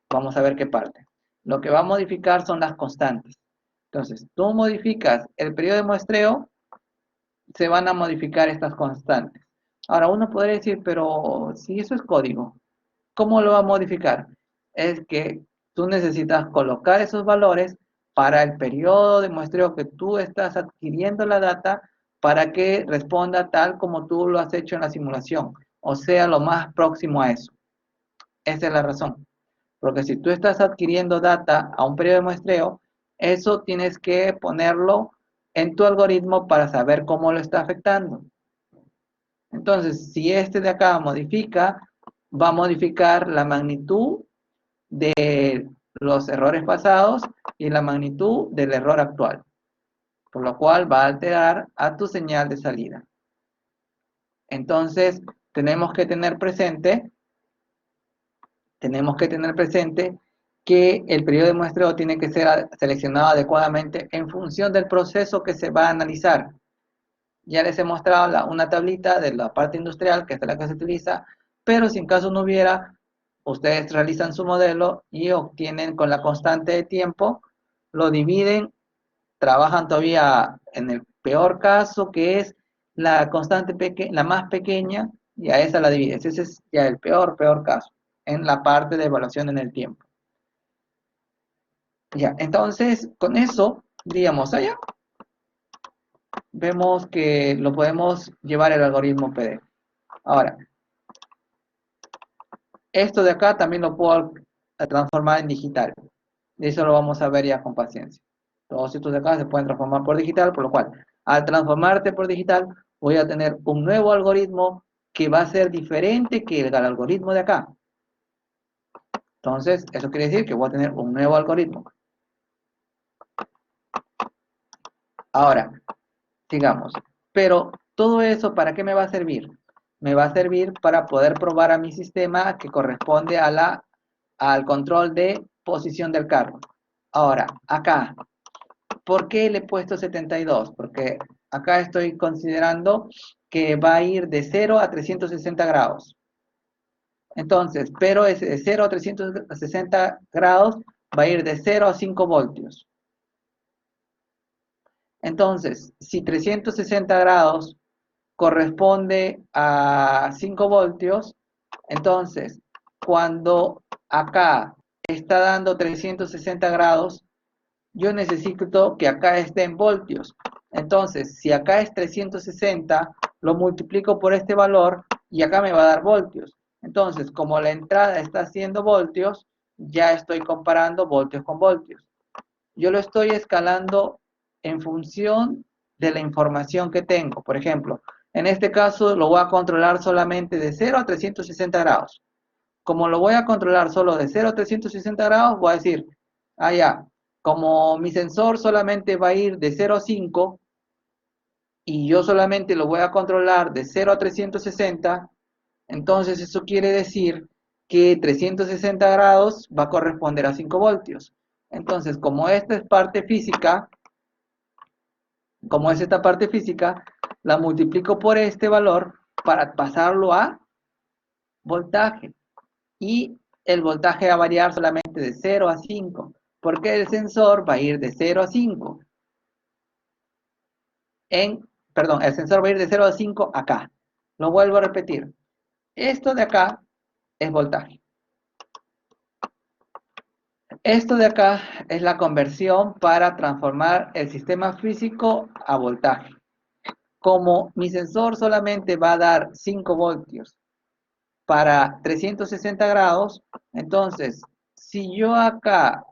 Vamos a ver qué parte. Lo que va a modificar son las constantes. Entonces, tú modificas el periodo de muestreo, se van a modificar estas constantes. Ahora, uno podría decir, pero si eso es código, ¿cómo lo va a modificar? Es que tú necesitas colocar esos valores para el periodo de muestreo que tú estás adquiriendo la data para que responda tal como tú lo has hecho en la simulación, o sea, lo más próximo a eso. Esa es la razón. Porque si tú estás adquiriendo data a un periodo de muestreo, eso tienes que ponerlo en tu algoritmo para saber cómo lo está afectando. Entonces, si este de acá modifica, va a modificar la magnitud de los errores pasados y la magnitud del error actual, por lo cual va a alterar a tu señal de salida. Entonces, tenemos que tener presente que el periodo de muestreo tiene que ser seleccionado adecuadamente en función del proceso que se va a analizar. Ya les he mostrado una tablita de la parte industrial, que es la que se utiliza, pero si en caso no hubiera, ustedes realizan su modelo y obtienen con la constante de tiempo, lo dividen, trabajan todavía en el peor caso, que es la constante la más pequeña, y a esa la divides. Ese es ya el peor caso, en la parte de evaluación en el tiempo. Ya, entonces, con eso, diríamos, allá, vemos que lo podemos llevar el algoritmo PDF. Ahora, esto de acá también lo puedo transformar en digital. Y eso lo vamos a ver ya con paciencia. Todos estos de acá se pueden transformar por digital, por lo cual, al transformarte por digital, voy a tener un nuevo algoritmo que va a ser diferente que el algoritmo de acá. Entonces, eso quiere decir que voy a tener un nuevo algoritmo. Ahora, sigamos. Pero todo eso, ¿para qué me va a servir? Me va a servir para poder probar a mi sistema que corresponde al control de posición del carro. Ahora, acá, ¿por qué le he puesto 72? Porque acá estoy considerando que va a ir de 0 a 360 grados. Entonces, pero ese de 0 a 360 grados va a ir de 0 a 5 voltios. Entonces, si 360 grados corresponde a 5 voltios, entonces, cuando acá está dando 360 grados, yo necesito que acá esté en voltios. Entonces, si acá es 360, lo multiplico por este valor y acá me va a dar voltios. Entonces, como la entrada está haciendo voltios, ya estoy comparando voltios con voltios. Yo lo estoy escalando en función de la información que tengo. Por ejemplo, en este caso lo voy a controlar solamente de 0 a 360 grados. Como lo voy a controlar solo de 0 a 360 grados, voy a decir, ya, como mi sensor solamente va a ir de 0 a 5 y yo solamente lo voy a controlar de 0 a 360, entonces eso quiere decir que 360 grados va a corresponder a 5 voltios. Entonces, como esta es parte física, como es esta parte física, la multiplico por este valor para pasarlo a voltaje. Y el voltaje va a variar solamente de 0 a 5, porque el sensor va a ir de 0 a 5. Perdón, el sensor va a ir de 0 a 5 acá. Lo vuelvo a repetir. Esto de acá es voltaje. Esto de acá es la conversión para transformar el sistema físico a voltaje. Como mi sensor solamente va a dar 5 voltios para 360 grados, entonces, si yo acá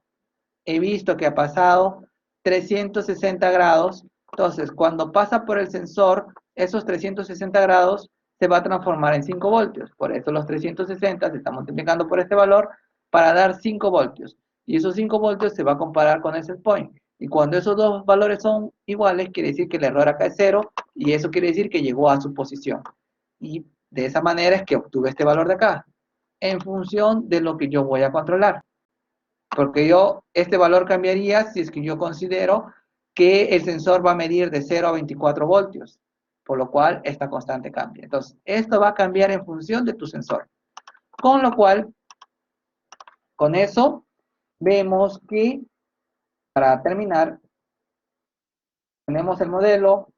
he visto que ha pasado 360 grados, entonces cuando pasa por el sensor, esos 360 grados se va a transformar en 5 voltios. Por eso los 360 se está multiplicando por este valor para dar 5 voltios. Y esos 5 voltios se va a comparar con el set point. Y cuando esos dos valores son iguales, quiere decir que el error acá es 0 y eso quiere decir que llegó a su posición. Y de esa manera es que obtuve este valor de acá, en función de lo que yo voy a controlar. Porque este valor cambiaría si es que yo considero que el sensor va a medir de 0 a 24 voltios, por lo cual esta constante cambia. Entonces, esto va a cambiar en función de tu sensor. Con lo cual, con eso, vemos que, para terminar, tenemos el modelo,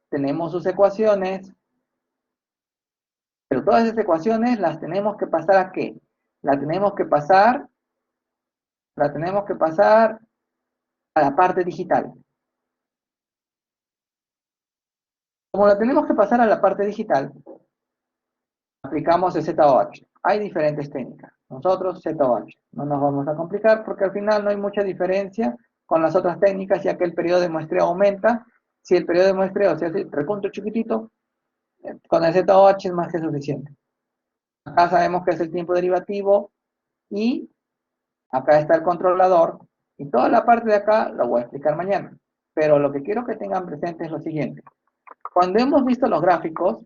tenemos sus ecuaciones, pero todas esas ecuaciones las tenemos que pasar ¿a qué? La tenemos que pasar a la parte digital. Como la tenemos que pasar a la parte digital, aplicamos el ZOH. Hay diferentes técnicas. Nosotros ZOH. No nos vamos a complicar porque al final no hay mucha diferencia con las otras técnicas, ya que el periodo de muestreo aumenta. Si el periodo de muestreo se hace recontra chiquitito, con el ZOH es más que suficiente. Acá sabemos que es el tiempo derivativo y acá está el controlador. Y toda la parte de acá la voy a explicar mañana. Pero lo que quiero que tengan presente es lo siguiente. Cuando hemos visto los gráficos,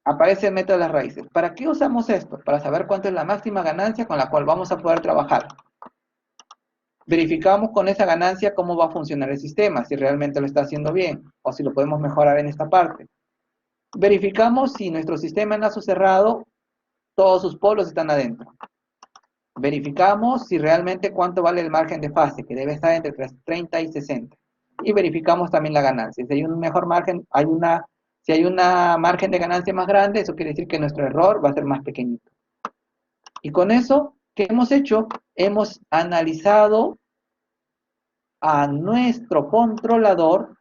aparece el método de las raíces. ¿Para qué usamos esto? Para saber cuánto es la máxima ganancia con la cual vamos a poder trabajar. Verificamos con esa ganancia cómo va a funcionar el sistema, si realmente lo está haciendo bien, o si lo podemos mejorar en esta parte. Verificamos si nuestro sistema en lazo cerrado, todos sus polos están adentro. Verificamos si realmente cuánto vale el margen de fase, que debe estar entre 30 y 60. Y verificamos también la ganancia. Si hay un mejor margen, si hay una margen de ganancia más grande, eso quiere decir que nuestro error va a ser más pequeñito. Y con eso, ¿qué hemos hecho? Hemos analizado a nuestro controlador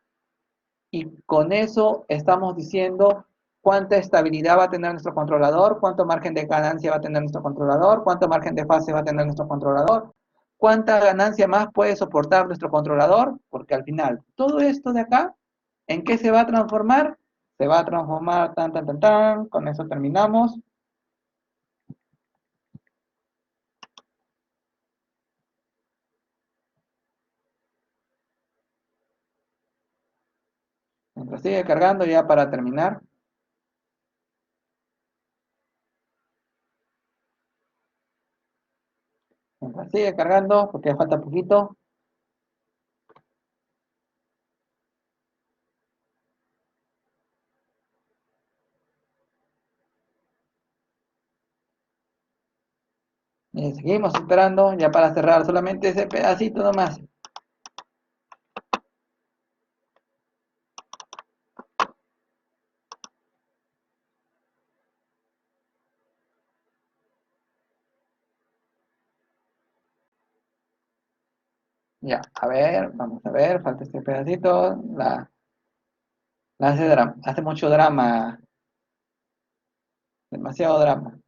y con eso estamos diciendo cuánta estabilidad va a tener nuestro controlador, cuánto margen de ganancia va a tener nuestro controlador, cuánto margen de fase va a tener nuestro controlador, cuánta ganancia más puede soportar nuestro controlador, porque al final todo esto de acá, ¿en qué se va a transformar? Se va a transformar con eso terminamos. Mientras sigue cargando ya para terminar. Mientras sigue cargando, porque falta poquito. Y seguimos esperando ya para cerrar solamente ese pedacito nomás. Ya, a ver, vamos a ver, falta este pedacito. La hace, hace mucho drama, demasiado drama.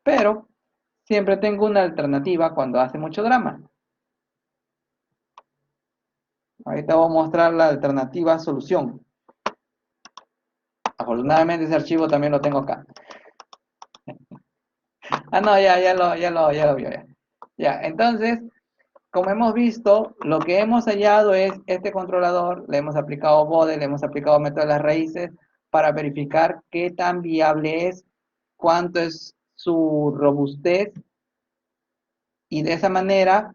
Pero siempre tengo una alternativa cuando hace mucho drama. Ahorita voy a mostrar la alternativa solución. Afortunadamente ese archivo también lo tengo acá. Ah, no, ya lo vio ya. Ya, entonces, como hemos visto, lo que hemos hallado es este controlador, le hemos aplicado bode, le hemos aplicado método de las raíces para verificar qué tan viable es, cuánto es su robustez, y de esa manera,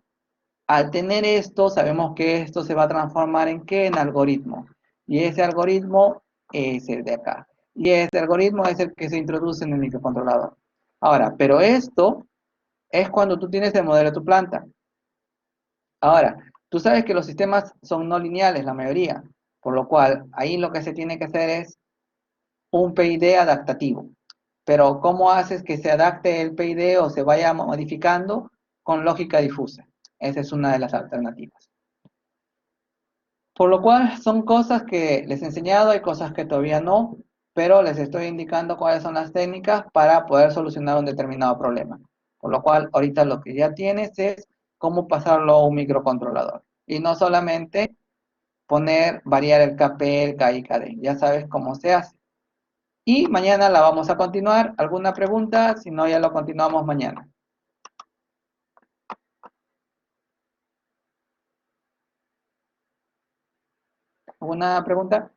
al tener esto, sabemos que esto se va a transformar en qué, en algoritmo. Y ese algoritmo es el de acá. Y ese algoritmo es el que se introduce en el microcontrolador. Ahora, pero esto es cuando tú tienes el modelo de tu planta. Ahora, tú sabes que los sistemas son no lineales, la mayoría, por lo cual ahí lo que se tiene que hacer es un PID adaptativo. Pero ¿cómo haces que se adapte el PID o se vaya modificando? Con lógica difusa. Esa es una de las alternativas. Por lo cual son cosas que les he enseñado, hay cosas que todavía no, pero les estoy indicando cuáles son las técnicas para poder solucionar un determinado problema. Por lo cual ahorita lo que ya tienes es cómo pasarlo a un microcontrolador. Y no solamente poner, variar el KP, el KI, KD. Ya sabes cómo se hace. Y mañana la vamos a continuar. ¿Alguna pregunta? Si no, ya lo continuamos mañana. ¿Alguna pregunta?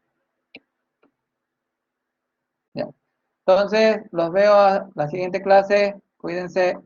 Ya. Entonces, los veo a la siguiente clase. Cuídense.